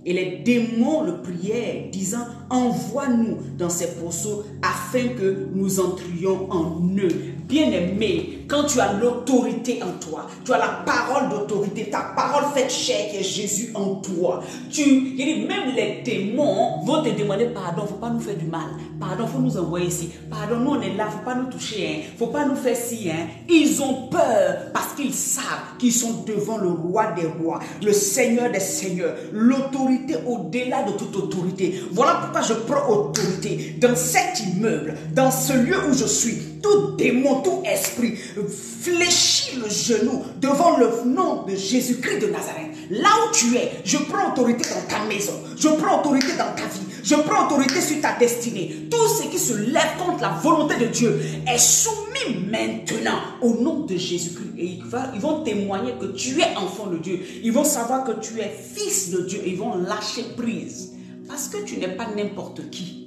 Et les démons le prièrent, disant, envoie-nous dans ces pourceaux afin que nous entrions en eux. Bien-aimé, quand tu as l'autorité en toi, tu as la parole d'autorité, ta parole faite chair qui est Jésus en toi. Même les démons vont te demander pardon, il ne faut pas nous faire du mal. Pardon, il faut nous envoyer ici. Pardon, nous on est là, il ne faut pas nous toucher. Il ne faut pas nous faire ci. Ils ont peur parce qu'ils savent qu'ils sont devant le roi des rois, le Seigneur des seigneurs, l'autorité au-delà de toute autorité. Voilà pourquoi je prends autorité dans cet immeuble, dans ce lieu où je suis. Tout démon, tout esprit fléchit le genou devant le nom de Jésus-Christ de Nazareth. Là où tu es, je prends autorité dans ta maison, je prends autorité dans ta vie, je prends autorité sur ta destinée. Tout ce qui se lève contre la volonté de Dieu est soumis maintenant au nom de Jésus-Christ. Et ils vont témoigner que tu es enfant de Dieu. Ils vont savoir que tu es fils de Dieu. Ils vont lâcher prise. Parce que tu n'es pas n'importe qui.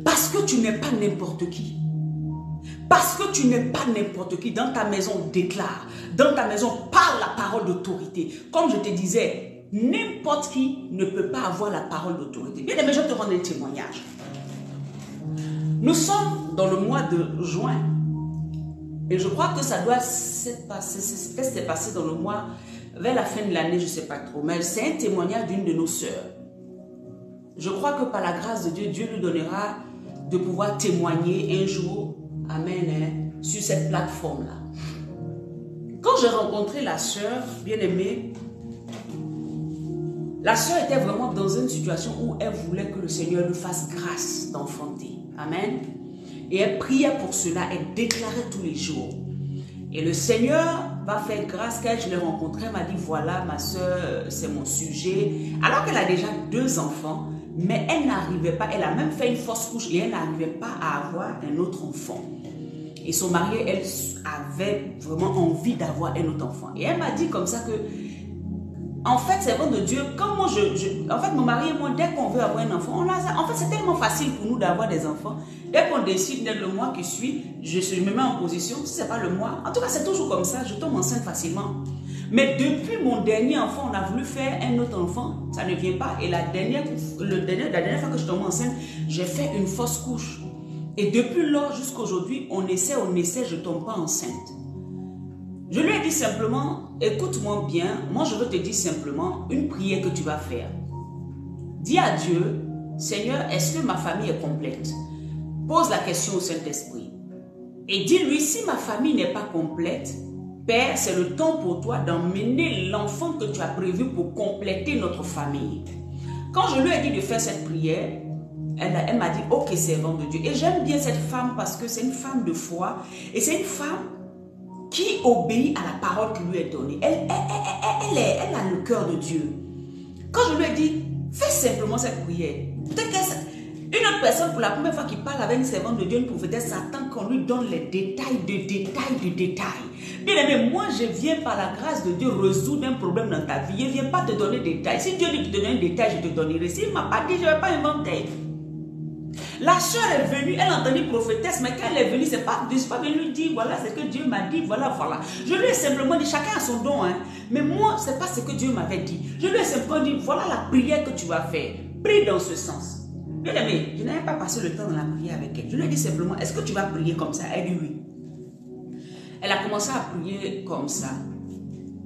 Parce que tu n'es pas n'importe qui. Parce que tu n'es pas n'importe qui. Dans ta maison, déclare. Dans ta maison, parle la parole d'autorité. Comme je te disais, n'importe qui ne peut pas avoir la parole d'autorité. Bien aimé, je te rends un témoignage. Nous sommes dans le mois de juin. Et je crois que ça doit s'être passé dans le mois, vers la fin de l'année, je ne sais pas trop. Mais c'est un témoignage d'une de nos sœurs. Je crois que par la grâce de Dieu, Dieu nous donnera de pouvoir témoigner un jour, amen, sur cette plateforme-là. Quand j'ai rencontré la sœur bien-aimée, la sœur était vraiment dans une situation où elle voulait que le Seigneur lui fasse grâce d'enfanter. Amen. Et elle priait pour cela, elle déclarait tous les jours. Et le Seigneur va faire grâce quand je l'ai rencontrée, elle m'a dit, voilà ma soeur, c'est mon sujet. Alors qu'elle a déjà 2 enfants, mais elle n'arrivait pas, elle a même fait une fausse couche et elle n'arrivait pas à avoir un autre enfant. Et son mari, elle avait vraiment envie d'avoir un autre enfant. Et elle m'a dit comme ça que, en fait, c'est bon de Dieu. Comme moi, en fait, mon mari et moi, dès qu'on veut avoir un enfant, en fait, c'est tellement facile pour nous d'avoir des enfants. Dès qu'on décide, dès le mois qui suit, je me mets en position. Si ce n'est pas le mois, en tout cas, c'est toujours comme ça. Je tombe enceinte facilement. Mais depuis mon dernier enfant, on a voulu faire un autre enfant. Ça ne vient pas. Et la dernière fois que je tombe enceinte, j'ai fait une fausse couche. Et depuis lors jusqu'à aujourd'hui, on essaie, je ne tombe pas enceinte. Je lui ai dit simplement, écoute-moi bien, moi je veux te dire simplement une prière que tu vas faire. Dis à Dieu, Seigneur, est-ce que ma famille est complète? Pose la question au Saint-Esprit. Et dis-lui, si ma famille n'est pas complète, Père, c'est le temps pour toi d'emmener l'enfant que tu as prévu pour compléter notre famille. Quand je lui ai dit de faire cette prière, elle m'a dit, ok, servant de Dieu. Et j'aime bien cette femme parce que c'est une femme de foi et c'est une femme qui obéit à la parole qui lui est donnée. Elle a le cœur de Dieu. Quand je lui ai dit, fais simplement cette prière. Peut-être qu'une autre personne, pour la première fois qui parle avec une servante de Dieu, une prophétesse, s'attend qu'on lui donne les détails de détails. Bien aimé, moi je viens par la grâce de Dieu résoudre un problème dans ta vie. Je ne viens pas te donner des détails. Si Dieu dit te donner un détail, je te donnerai. S'il ne m'a pas dit, je ne vais pas inventer. La soeur est venue, elle a entendu prophétesse, mais quand elle est venue, je ne suis pas venue lui dire, voilà ce que Dieu m'a dit, voilà. Je lui ai simplement dit, chacun a son don, hein. Mais moi, ce n'est pas ce que Dieu m'avait dit. Je lui ai simplement dit, voilà la prière que tu vas faire. Prie dans ce sens. Bien aimé, je n'avais pas passé le temps dans la prière avec elle. Je lui ai dit simplement, est-ce que tu vas prier comme ça? Elle dit oui. Elle a commencé à prier comme ça.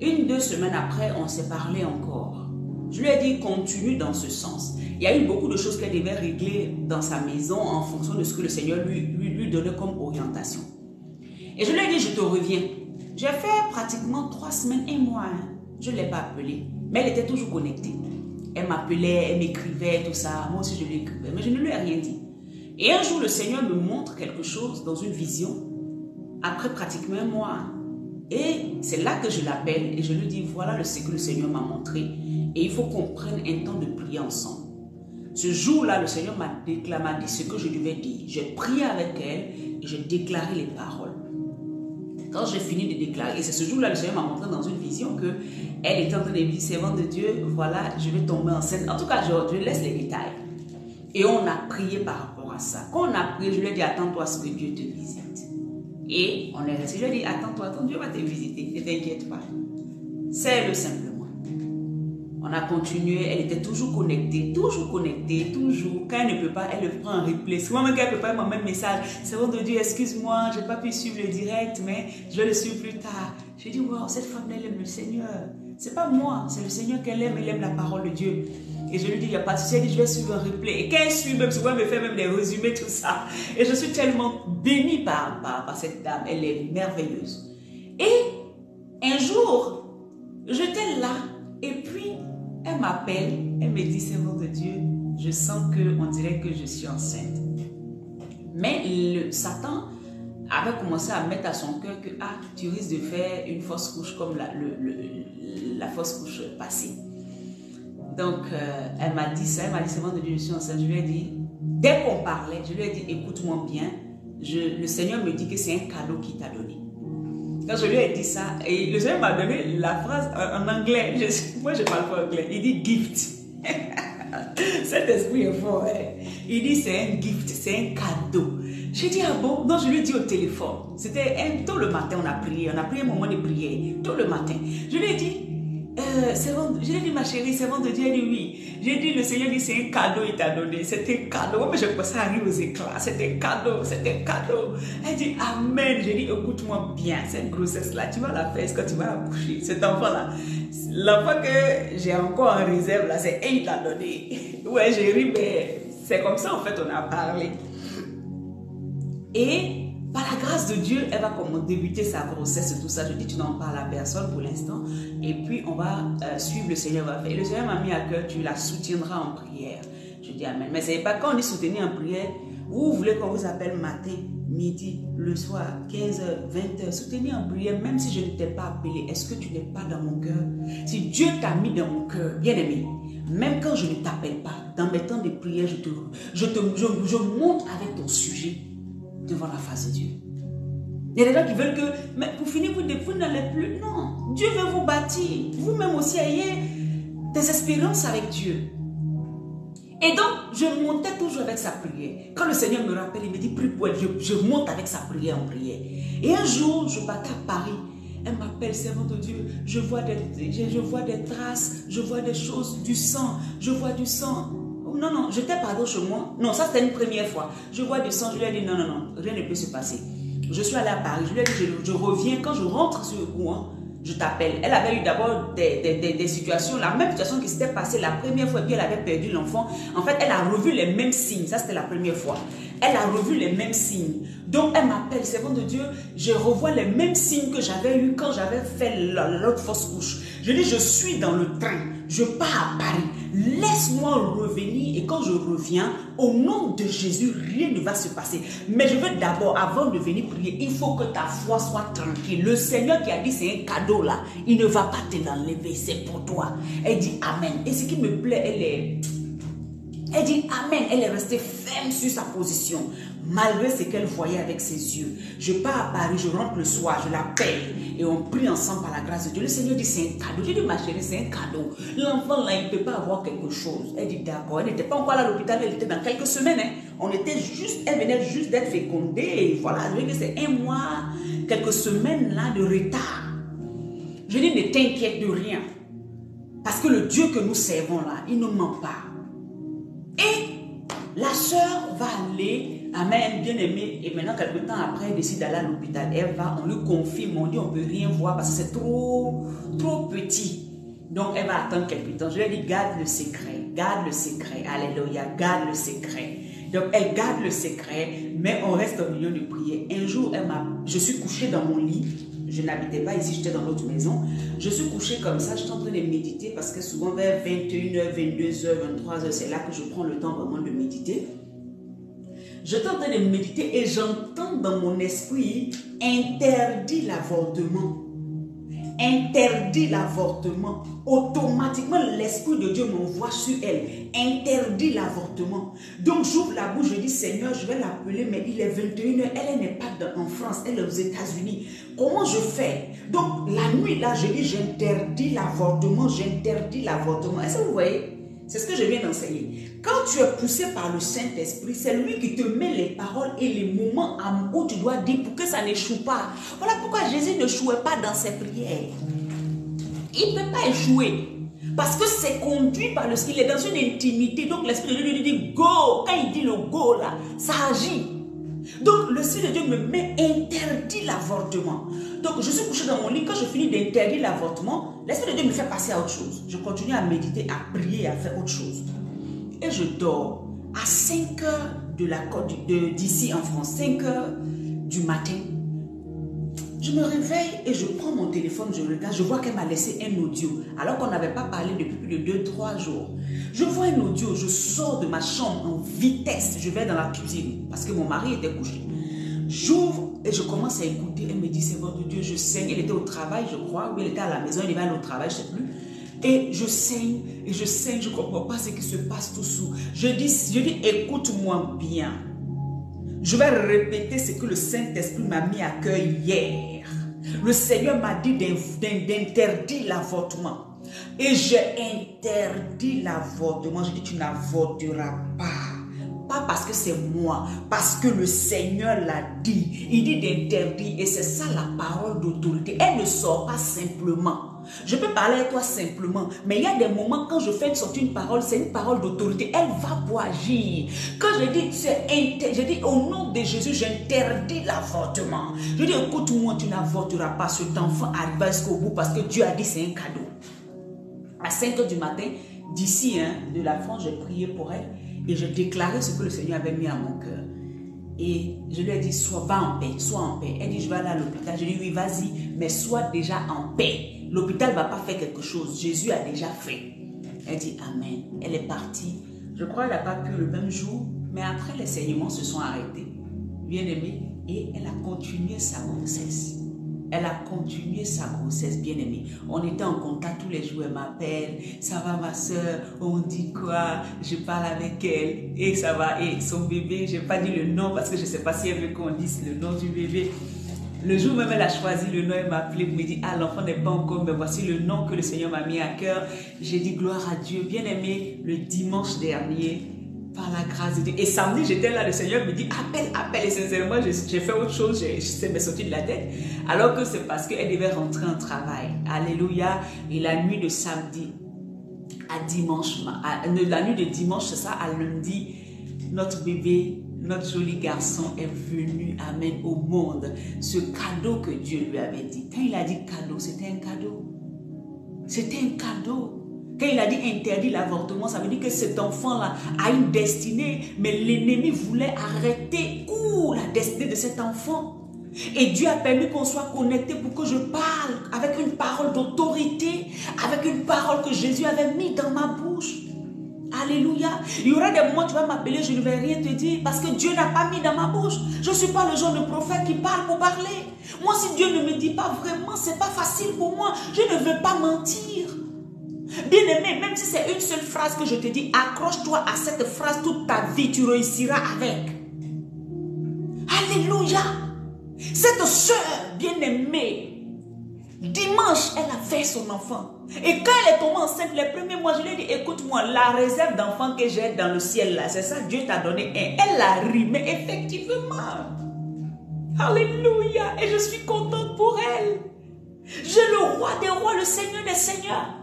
1-2 semaines après, on s'est parlé encore. Je lui ai dit, continue dans ce sens. Il y a eu beaucoup de choses qu'elle devait régler dans sa maison en fonction de ce que le Seigneur lui donnait comme orientation. Et je lui ai dit, je te reviens. J'ai fait pratiquement 3 semaines, 1 mois. Je ne l'ai pas appelée, mais elle était toujours connectée. Elle m'appelait, elle m'écrivait, tout ça. Moi aussi, je lui écrivais, mais je ne lui ai rien dit. Et un jour, le Seigneur me montre quelque chose dans une vision, après pratiquement 1 mois. Et c'est là que je l'appelle et je lui dis, voilà ce que le Seigneur m'a montré. Et il faut qu'on prenne un temps de prier ensemble. Ce jour-là, le Seigneur m'a dit ce que je devais dire. J'ai prié avec elle et j'ai déclaré les paroles. Quand j'ai fini de déclarer, et c'est ce jour-là, le Seigneur m'a montré dans une vision qu'elle était en train de dire, servante de Dieu, voilà, je vais tomber enceinte. En tout cas, je laisse les détails. Et on a prié par rapport à ça. Quand on a prié, je lui ai dit, attends-toi à ce que Dieu te visite. Et on est resté. Je lui ai dit, attends-toi, Dieu va te visiter, ne t'inquiète pas. C'est le simplement. On a continué, elle était toujours connectée, toujours. Quand elle ne peut pas, elle le prend en replay. Souvent, même quand elle ne peut pas, elle m'envoie un message. Servante de Dieu, excuse-moi, je n'ai pas pu suivre le direct, mais je vais le suivre plus tard. J'ai dit, wow, cette femme, elle aime le Seigneur. C'est pas moi, c'est le Seigneur qu'elle aime, elle aime la parole de Dieu. Et je lui dis, il n'y a pas de souci, elle dit, je vais suivre un replay. Et quand elle suit, même souvent, elle me fait même des résumés, tout ça. Et je suis tellement bénie par cette dame, elle est merveilleuse. Et un jour, j'étais là, et puis, elle m'appelle, elle me dit, servante de Dieu, je sens qu'on dirait que je suis enceinte. Mais Satan avait commencé à mettre à son cœur que tu risques de faire une fausse couche comme la fausse couche passée. Donc, elle m'a dit ça, elle m'a dit, servante de Dieu, je suis enceinte. Je lui ai dit, dès qu'on parlait, je lui ai dit, écoute-moi bien, le Seigneur me dit que c'est un cadeau qu'il t'a donné. Quand je lui ai dit ça, et le Seigneur m'a donné la phrase en anglais. Moi, je parle pas anglais. Il dit gift. Cet esprit est fort. Hein? Il dit c'est un gift, c'est un cadeau. J'ai dit, ah bon? Donc, je lui ai dit au téléphone. C'était tôt le matin, on a prié un moment de prière. Tôt le matin. Je lui ai dit, je lui ai dit, ma chérie, servante de Dieu, elle dit oui. J'ai dit, le Seigneur dit, c'est un cadeau, il t'a donné. C'était un cadeau. Moi, je pensais ça arrive aux éclats. C'était un cadeau, c'était un cadeau. Elle dit, amen. J'ai dit, écoute-moi bien, cette grossesse-là, tu vas la faire quand tu vas accoucher. Cet enfant-là, l'enfant que j'ai encore en réserve, là, c'est elle qui l'a donné. Ouais, j'ai ri, mais c'est comme ça, en fait, on a parlé. Et par la grâce de Dieu, elle va débuter sa grossesse et tout ça. Je dis, tu n'en parles à personne pour l'instant. Et puis, on va suivre le Seigneur. Va faire. Et le Seigneur m'a mis à cœur, tu la soutiendras en prière. Je dis amen. Mais ce n'est pas quand on dit soutenir en prière, vous voulez qu'on vous appelle matin, midi, le soir, 15h, 20h. Soutenir en prière, même si je ne t'ai pas appelé, est-ce que tu n'es pas dans mon cœur? Si Dieu t'a mis dans mon cœur, bien aimé, même quand je ne t'appelle pas, dans mes temps de prière, je monte avec ton sujet devant la face de Dieu. Il y a des gens qui veulent que, mais pour finir, vous n'allez plus. Non, Dieu veut vous bâtir. Vous-même aussi ayez des espérances avec Dieu. Et donc, je montais toujours avec sa prière. Quand le Seigneur me rappelle, il me dit, prie pour elle. Je monte avec sa prière en prière. Et un jour, je partais à Paris. Elle m'appelle, servante de Dieu. Je vois des traces, je vois des choses, du sang. Je vois du sang. Non, j'étais pardon chez moi. Non, ça c'était une première fois. Je vois du sang, je lui ai dit non, rien ne peut se passer. Je suis allée à Paris, je lui ai dit je reviens, quand je rentre sur le coin, je t'appelle. Elle avait eu d'abord des situations, la même situation qui s'était passée la première fois, puis elle avait perdu l'enfant. En fait, elle a revu les mêmes signes, ça c'était la première fois. Elle a revu les mêmes signes. Donc elle m'appelle, servante de Dieu, je revois les mêmes signes que j'avais eu quand j'avais fait l'autre fausse couche. Je dis, je suis dans le train, je pars à Paris. Laisse-moi revenir et quand je reviens, au nom de Jésus, rien ne va se passer. Mais je veux d'abord, avant de venir prier, il faut que ta foi soit tranquille. Le Seigneur qui a dit c'est un cadeau là, il ne va pas te l'enlever, c'est pour toi. Elle dit amen. Et ce qui me plaît, elle dit amen. Elle est restée ferme sur sa position, malgré ce qu'elle voyait avec ses yeux. Je pars à Paris, je rentre le soir, je l'appelle et on prie ensemble par la grâce de Dieu. Le Seigneur dit c'est un cadeau. J'ai dit ma chérie, c'est un cadeau. L'enfant là, il ne peut pas avoir quelque chose. Elle dit d'accord. Elle n'était pas encore à l'hôpital, elle était dans quelques semaines. Hein. On était juste, elle venait juste d'être fécondée. Et voilà, je veux dire c'est 1 mois, quelques semaines là de retard. Je dis ne t'inquiète de rien. Parce que le Dieu que nous servons là, il ne ment pas. Et La sœur va aller, amen, bien aimée, et maintenant, quelque temps après, elle décide d'aller à l'hôpital. Elle va, on lui confirme, on dit, on ne peut rien voir parce que c'est trop petit. Donc, elle va attendre quelques temps. Je lui ai dit, garde le secret, alléluia, garde le secret. Donc, elle garde le secret, mais on reste en milieu de prière. Un jour, je suis couchée dans mon lit. Je n'habitais pas ici, j'étais dans l'autre maison. Je suis couchée comme ça, j'étais en train de méditer parce que souvent vers 21h, 22h, 23h, c'est là que je prends le temps vraiment de méditer. J'étais en train de méditer et j'entends dans mon esprit interdit l'avortement. Interdit l'avortement. Automatiquement, l'Esprit de Dieu m'envoie sur elle. Interdit l'avortement. Donc, j'ouvre la bouche, je dis, Seigneur, je vais l'appeler, mais il est 21h. Elle n'est pas en France, elle est aux États-Unis. Comment je fais? Donc, la nuit, là, je dis, j'interdis l'avortement, j'interdis l'avortement. Est-ce que vous voyez? C'est ce que je viens d'enseigner. Quand tu es poussé par le Saint-Esprit, c'est lui qui te met les paroles et les moments où tu dois dire pour que ça n'échoue pas. Voilà pourquoi Jésus n'échouait pas dans ses prières. Il ne peut pas échouer. Parce que c'est conduit par le... Il est dans une intimité. Donc l'Esprit de Dieu lui dit go. Quand il dit le go là, ça agit. Donc le Seigneur de Dieu me met interdit l'avortement. Donc je suis couché dans mon lit. Quand je finis d'interdire l'avortement, l'Esprit de Dieu me fait passer à autre chose. Je continue à méditer, à prier, à faire autre chose. Et je dors à 5 heures d'ici en France, 5 heures du matin. Je me réveille et je prends mon téléphone, je regarde, je vois qu'elle m'a laissé un audio. Alors qu'on n'avait pas parlé depuis plus de 2-3 jours. Je vois un audio, je sors de ma chambre en vitesse, je vais dans la cuisine parce que mon mari était couché. J'ouvre et je commence à écouter. Elle me dit, Seigneur de Dieu, je saigne. Elle était au travail, je crois, ou elle était à la maison, elle devait aller au travail, je ne sais plus. Et je saigne, je ne comprends pas ce qui se passe tout sous. Je dis, écoute-moi bien. Je vais répéter ce que le Saint-Esprit m'a mis à cœur hier. Le Seigneur m'a dit d'interdire l'avortement. Et j'ai interdit l'avortement. Je dis, tu n'avorteras pas. Pas parce que c'est moi, parce que le Seigneur l'a dit. Il dit d'interdire et c'est ça la parole d'autorité. Elle ne sort pas simplement. Je peux parler avec toi simplement, mais il y a des moments quand je fais sortir une parole, c'est une parole d'autorité. Elle va pour agir. Quand je dis au nom de Jésus, j'interdis l'avortement. Je dis écoute-moi, tu n'avorteras pas. Cet enfant arrive jusqu'au bout parce que Dieu a dit c'est un cadeau. À 5 heures du matin, d'ici de la France, j'ai prié pour elle. Et je déclarais ce que le Seigneur avait mis à mon cœur. Et je lui ai dit, va en paix, sois en paix. Elle dit, je vais aller à l'hôpital. Je lui ai dit, oui, vas-y, mais sois déjà en paix. L'hôpital ne va pas faire quelque chose. Jésus a déjà fait. Elle dit, amen. Elle est partie. Je crois qu'elle n'a pas pu le même jour, mais après, les saignements se sont arrêtés. Bien aimé. Et elle a continué sa grossesse. Elle a continué sa grossesse, bien aimée. On était en contact tous les jours. Elle m'appelle. Ça va ma soeur? On dit quoi? Je parle avec elle. Et ça va. Et son bébé, je n'ai pas dit le nom parce que je ne sais pas si elle veut qu'on dise le nom du bébé. Le jour même, elle a choisi le nom. Elle m'a appelé pour me dire, ah, l'enfant n'est pas encore, mais voici le nom que le Seigneur m'a mis à cœur. J'ai dit gloire à Dieu. Bien aimé, le dimanche dernier, par la grâce de Dieu. Et samedi, j'étais là, le Seigneur me dit, appelle. Et sincèrement, j'ai fait autre chose, ça m'est sorti de la tête. Alors que c'est parce qu'elle devait rentrer en travail. Alléluia. Et la nuit de samedi à dimanche, la nuit de dimanche, c'est ça, à lundi, notre bébé, notre joli garçon est venu, amen, au monde. Ce cadeau que Dieu lui avait dit. Quand il a dit cadeau, c'était un cadeau. C'était un cadeau. Quand il a dit interdit l'avortement, ça veut dire que cet enfant-là a une destinée, mais l'ennemi voulait arrêter la destinée de cet enfant. Et Dieu a permis qu'on soit connecté pour que je parle avec une parole d'autorité, avec une parole que Jésus avait mis dans ma bouche. Alléluia. Il y aura des moments où tu vas m'appeler, je ne vais rien te dire parce que Dieu n'a pas mis dans ma bouche. Je ne suis pas le genre de prophète qui parle pour parler. Moi, si Dieu ne me dit pas vraiment, ce n'est pas facile pour moi. Je ne veux pas mentir. Bien aimé, même si c'est une seule phrase que je te dis, accroche-toi à cette phrase toute ta vie, tu réussiras avec. Alléluia. Cette soeur bien aimée, dimanche, elle a fait son enfant. Et quand elle est tombée enceinte, les premiers mois, je lui ai dit, écoute-moi, la réserve d'enfants que j'ai dans le ciel là, c'est ça, Dieu t'a donné un. Elle l'a rimé, effectivement. Alléluia. Et je suis contente pour elle. J'ai le roi des rois, le Seigneur des seigneurs.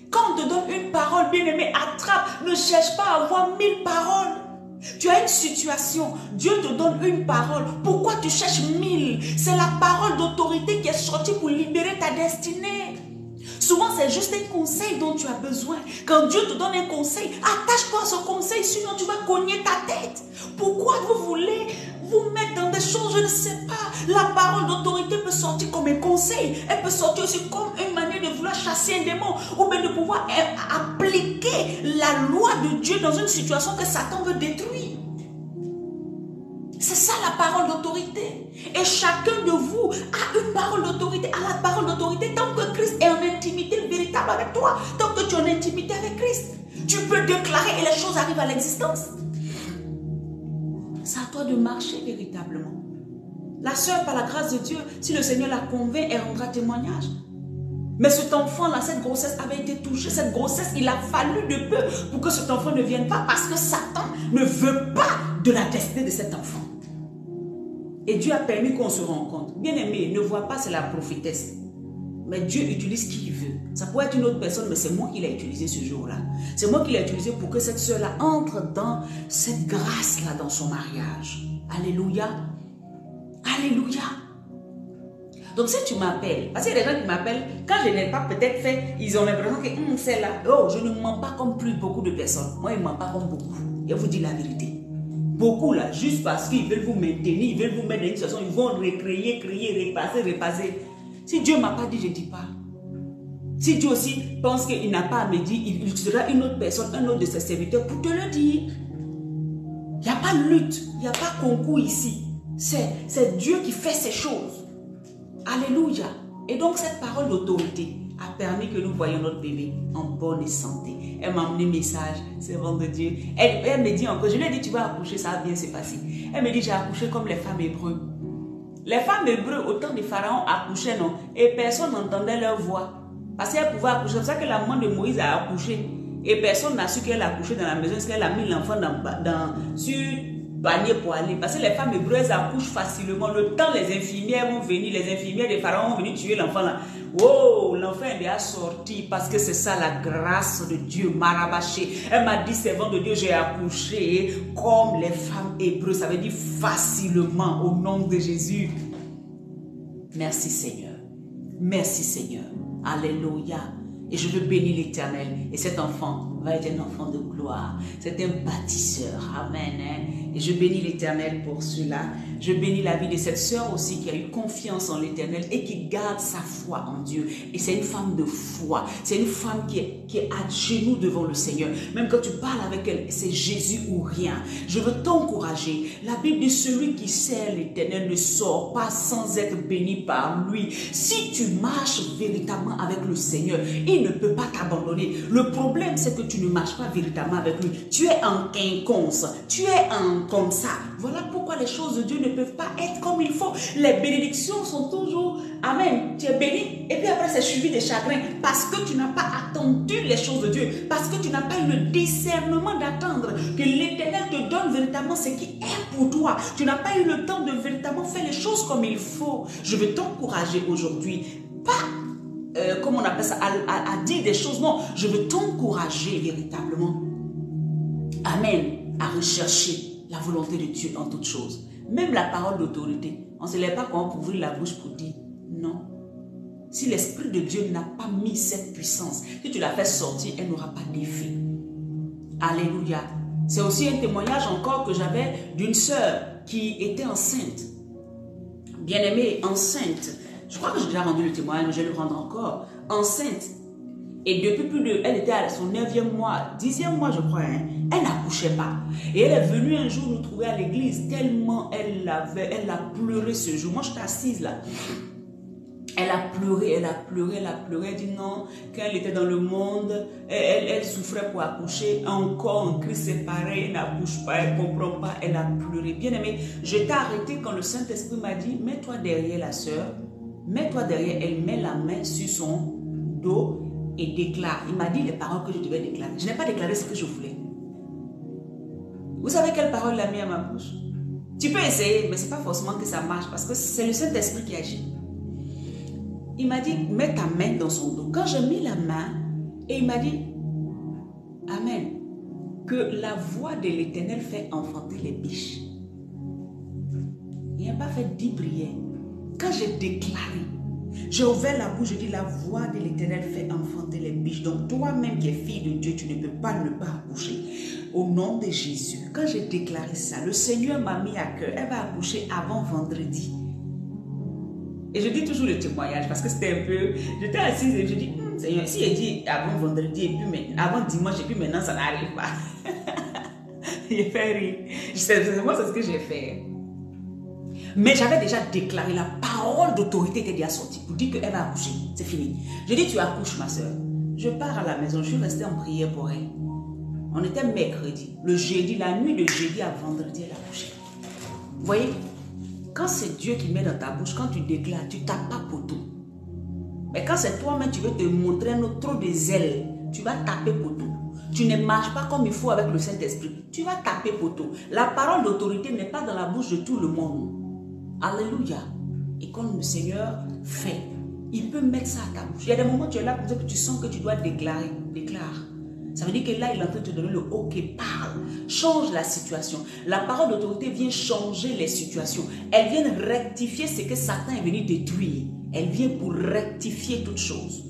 Quand on te donne une parole bien aimée, attrape. Ne cherche pas à avoir 1000 paroles. Tu as une situation, Dieu te donne une parole. Pourquoi tu cherches 1000? C'est la parole d'autorité qui est sortie pour libérer ta destinée. Souvent, c'est juste un conseil dont tu as besoin. Quand Dieu te donne un conseil, attache-toi à ce conseil, sinon tu vas cogner ta tête. Pourquoi vous voulez vous mettre dans des choses, je ne sais pas. La parole d'autorité peut sortir comme un conseil. Elle peut sortir aussi comme une manière de vouloir chasser un démon ou bien de pouvoir appliquer la loi de Dieu dans une situation que Satan veut détruire. C'est ça la parole d'autorité. Et chacun de vous a une parole d'autorité, a la parole d'autorité tant que Christ est en intimité véritable avec toi, tant que tu es en intimité avec Christ. Tu peux déclarer et les choses arrivent à l'existence. C'est à toi de marcher véritablement. La sœur, par la grâce de Dieu, si le Seigneur la convainc, elle rendra témoignage. Mais cet enfant-là, cette grossesse avait été touchée. Cette grossesse, il a fallu de peu pour que cet enfant ne vienne pas parce que Satan ne veut pas de la destinée de cet enfant. Et Dieu a permis qu'on se rencontre. Bien aimé, ne vois pas, c'est la prophétesse. Mais Dieu utilise qui il veut. Ça pourrait être une autre personne, mais c'est moi qui l'ai utilisé ce jour-là. C'est moi qui l'ai utilisé pour que cette soeur-là entre dans cette grâce-là dans son mariage. Alléluia. Alléluia. Donc si tu m'appelles, parce qu'il y a des gens qui m'appellent, quand je n'ai pas peut-être fait, ils ont l'impression que c'est là. Oh, je ne mens pas comme plus beaucoup de personnes. Moi, je ne mens pas comme beaucoup. Je vous dis la vérité. Beaucoup là, juste parce qu'ils veulent vous maintenir, ils veulent vous mettre dans une situation, ils vont recréer, créer, repasser. Si Dieu ne m'a pas dit, je ne dis pas. Si Dieu aussi pense qu'il n'a pas à me dire, il utilisera une autre personne, un autre de ses serviteurs pour te le dire. Il n'y a pas de lutte, il n'y a pas de concours ici. C'est Dieu qui fait ces choses. Alléluia. Et donc cette parole d'autorité a permis que nous voyions notre bébé en bonne santé. Elle m'a amené un message, c'est vendredi. Elle me dit encore, je lui ai dit tu vas accoucher, ça va bien se passer. Elle me dit j'ai accouché comme les femmes hébreux. Les femmes hébreux, au temps de Pharaon, accouchaient, non? Et personne n'entendait leur voix. Parce qu'elle pouvait accoucher. C'est pour ça que la maman de Moïse a accouché. Et personne n'a su qu'elle a accouché dans la maison, parce qu'elle a mis l'enfant sur panier pour aller. Parce que les femmes hébreues accouchent facilement. Le temps, les infirmières vont venir, les infirmières de Pharaon vont venir tuer l'enfant là. Oh, l'enfant est déjà sorti parce que c'est ça la grâce de Dieu. Marabaché. Elle m'a dit, servant de Dieu, j'ai accouché comme les femmes hébreues. Ça veut dire facilement au nom de Jésus. Merci Seigneur. Merci Seigneur. Alléluia. Et je veux bénir l'Éternel. Et cet enfant va être un enfant de gloire. C'est un bâtisseur. Amen. Et je bénis l'Éternel pour cela. Je bénis la vie de cette sœur aussi qui a eu confiance en l'Éternel et qui garde sa foi en Dieu. Et c'est une femme de foi. C'est une femme qui est à genoux devant le Seigneur. Même quand tu parles avec elle, c'est Jésus ou rien. Je veux t'encourager. La Bible dit celui qui sert l'Éternel ne sort pas sans être béni par lui. Si tu marches véritablement avec le Seigneur, il ne peut pas t'abandonner. Le problème, c'est que tu ne marches pas véritablement avec lui. Tu es en quinconce. Tu es en comme ça. Voilà pourquoi les choses de Dieu ne peuvent pas être comme il faut. Les bénédictions sont toujours, amen, tu es béni. Et puis après, c'est suivi des chagrins. Parce que tu n'as pas attendu les choses de Dieu. Parce que tu n'as pas eu le discernement d'attendre que l'Éternel te donne véritablement ce qui est pour toi. Tu n'as pas eu le temps de véritablement faire les choses comme il faut. Je veux t'encourager aujourd'hui. Pas comment on appelle ça, à dire des choses. Non, je veux t'encourager véritablement. Amen. À rechercher la volonté de Dieu en toutes choses. Même la parole d'autorité. On ne se lève pas comment pour ouvrir la bouche pour dire non. Si l'Esprit de Dieu n'a pas mis cette puissance, si tu la fais sortir, elle n'aura pas d'effet. Alléluia. C'est aussi un témoignage encore que j'avais d'une sœur qui était enceinte. Bien-aimée, enceinte. Je crois que j'ai déjà rendu le témoignage, mais je vais le rendre encore. Enceinte. Et depuis elle était à son 9e mois, 10e mois je crois, hein, elle n'accouchait pas. Et elle est venue un jour nous trouver à l'église, tellement elle a pleuré ce jour. Moi j'étais assise là. Elle a pleuré, elle a dit non, quand elle était dans le monde, elle souffrait pour accoucher, encore en Christ séparé, elle n'accouche pas, elle ne comprend pas, elle a pleuré. Bien aimé, je t'ai arrêté quand le Saint-Esprit m'a dit, mets-toi derrière la sœur, mets-toi derrière, elle met la main sur son dos, et déclare. Il m'a dit les paroles que je devais déclarer. Je n'ai pas déclaré ce que je voulais. Vous savez quelle parole il a mis à ma bouche? Tu peux essayer, mais ce n'est pas forcément que ça marche parce que c'est le Saint-Esprit qui agit. Il m'a dit, mets ta main dans son dos. Quand j'ai mis la main, et il m'a dit, Amen. que la voix de l'Éternel fait enfanter les biches. Il n'a pas fait 10 prières. Quand j'ai déclaré, j'ai ouvert la bouche, je dis la voix de l'Éternel fait enfanter les biches. Donc toi-même qui es fille de Dieu, tu ne peux pas ne pas accoucher. Au nom de Jésus, quand j'ai déclaré ça, le Seigneur m'a mis à cœur. Elle va accoucher avant vendredi. Et je dis toujours le témoignage parce que c'était un peu... J'étais assise et je dis, Seigneur, si elle dit avant vendredi et puis maintenant, avant dimanche et puis maintenant ça n'arrive pas. J'ai fait rire. Moi, c'est ce que j'ai fait. Mais j'avais déjà déclaré, la parole d'autorité était déjà sortie pour dire qu'elle va accoucher. C'est fini. Je dis, tu accouches ma soeur. Je pars à la maison, je suis restée en prière pour elle. On était mercredi. Le jeudi, la nuit de jeudi à vendredi, elle a accouché. Vous voyez, quand c'est Dieu qui met dans ta bouche, quand tu déclares, tu tapes pas poteau. Mais quand c'est toi-même, tu veux te montrer un autre trop de zèle, tu vas taper poteau. Tu ne marches pas comme il faut avec le Saint-Esprit. Tu vas taper poteau. La parole d'autorité n'est pas dans la bouche de tout le monde. Alléluia. Et quand le Seigneur fait, il peut mettre ça à ta bouche. Il y a des moments où tu es là comme ça que tu sens que tu dois déclarer. Déclare. Ça veut dire que là, il est en train de te donner le OK. Parle. Change la situation. La parole d'autorité vient changer les situations. Elle vient rectifier ce que Satan est venu détruire. Elle vient pour rectifier toutes choses.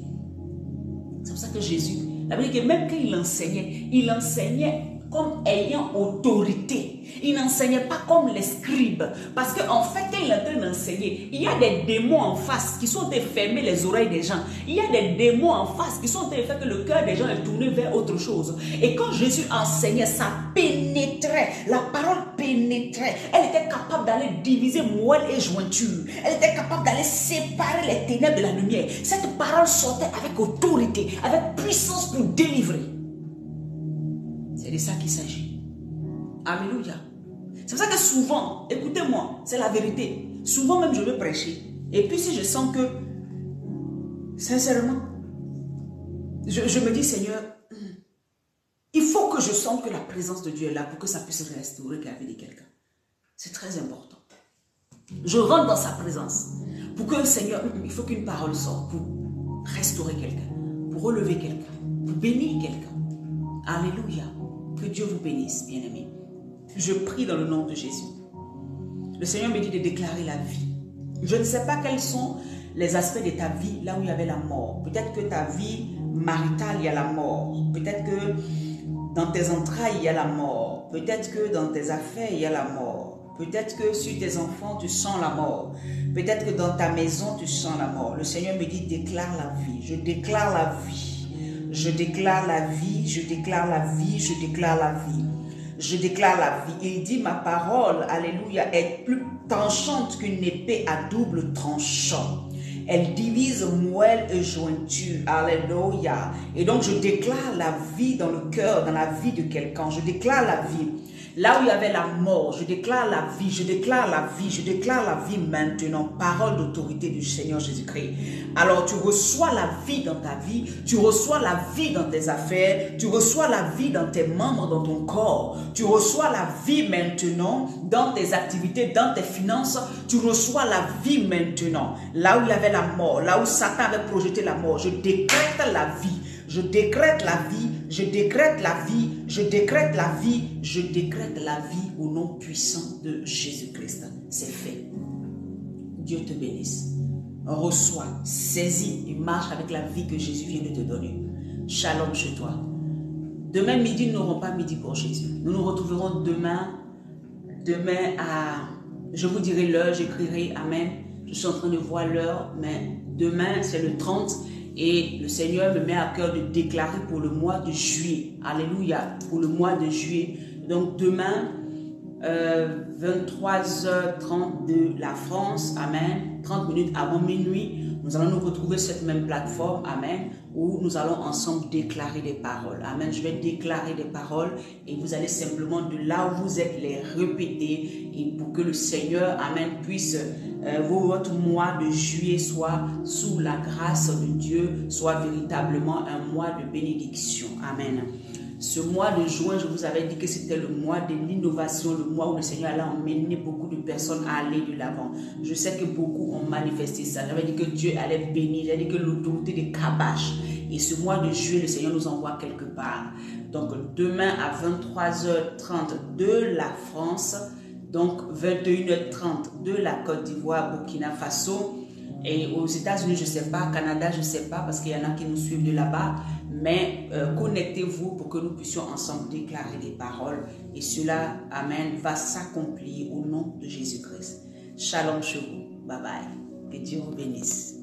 C'est pour ça que Jésus, la Bible dit que même quand il enseignait comme ayant autorité. Il n'enseignait pas comme les scribes. Parce qu'en fait, quand il est en train d'enseigner, il y a des démons en face qui sont en train de fermer les oreilles des gens. Il y a des démons en face qui sont en train de faire que le cœur des gens est tourné vers autre chose. Et quand Jésus enseignait, ça pénétrait. La parole pénétrait. Elle était capable d'aller diviser moelle et jointure. Elle était capable d'aller séparer les ténèbres de la lumière. Cette parole sortait avec autorité, avec puissance pour délivrer. C'est de ça qu'il s'agit. Alléluia. C'est pour ça que souvent, écoutez-moi, c'est la vérité. Souvent même je veux prêcher. Et puis si je sens que, sincèrement, je me dis, Seigneur, il faut que je sente que la présence de Dieu est là pour que ça puisse restaurer la vie de quelqu'un. C'est très important. Je rentre dans sa présence. Pour que le Seigneur, il faut qu'une parole sorte pour restaurer quelqu'un, pour relever quelqu'un, pour bénir quelqu'un. Alléluia. Que Dieu vous bénisse, bien-aimés. Je prie dans le nom de Jésus. Le Seigneur me dit de déclarer la vie. Je ne sais pas quels sont les aspects de ta vie là où il y avait la mort. Peut-être que ta vie maritale, il y a la mort. Peut-être que dans tes entrailles, il y a la mort. Peut-être que dans tes affaires, il y a la mort. Peut-être que sur tes enfants, tu sens la mort. Peut-être que dans ta maison, tu sens la mort. Le Seigneur me dit, déclare la vie. Je déclare la vie. Je déclare la vie, je déclare la vie, je déclare la vie. Je déclare la vie. Il dit, ma parole, alléluia, est plus tranchante qu'une épée à double tranchant. Elle divise moelle et jointure. Alléluia. Et donc, je déclare la vie dans le cœur, dans la vie de quelqu'un. Je déclare la vie. Là où il y avait la mort, je déclare la vie, je déclare la vie, je déclare la vie maintenant. Parole d'autorité du Seigneur Jésus-Christ. Alors tu reçois la vie dans ta vie, tu reçois la vie dans tes affaires, tu reçois la vie dans tes membres, dans ton corps. Tu reçois la vie maintenant dans tes activités, dans tes finances. Tu reçois la vie maintenant. Là où il y avait la mort, là où Satan avait projeté la mort, je décrète la vie. Je décrète la vie, je décrète la vie, je décrète la vie, je décrète la vie au nom puissant de Jésus-Christ. C'est fait. Dieu te bénisse. Reçois, saisis et marche avec la vie que Jésus vient de te donner. Shalom chez toi. Demain midi, nous n'aurons pas midi pour Jésus. Nous nous retrouverons demain à... Je vous dirai l'heure, j'écrirai Amen. Je suis en train de voir l'heure, mais demain c'est le 30. Et le Seigneur me met à cœur de déclarer pour le mois de juillet. Alléluia. Pour le mois de juillet. Donc demain, 23h30 de la France. Amen. 30 minutes avant minuit. Nous allons nous retrouver sur cette même plateforme. Amen. Où nous allons ensemble déclarer des paroles. Amen. Je vais déclarer des paroles. Et vous allez simplement de là où vous êtes les répéter. Et pour que le Seigneur, Amen, puisse... votre mois de juillet soit sous la grâce de Dieu, soit véritablement un mois de bénédiction. Amen. Ce mois de juin, je vous avais dit que c'était le mois de l'innovation, le mois où le Seigneur allait emmener beaucoup de personnes à aller de l'avant. Je sais que beaucoup ont manifesté ça. J'avais dit que Dieu allait bénir, j'avais dit que l'autorité de Kabash Et ce mois de juillet, le Seigneur nous envoie quelque part. Donc demain à 23h30 de la France, donc 21h30 de la Côte d'Ivoire, Burkina Faso. Et aux États-Unis, je ne sais pas, Canada, je ne sais pas, parce qu'il y en a qui nous suivent de là-bas. Mais connectez-vous pour que nous puissions ensemble déclarer des paroles. Et cela, amen, va s'accomplir au nom de Jésus-Christ. Shalom chez vous. Bye bye. Que Dieu vous bénisse.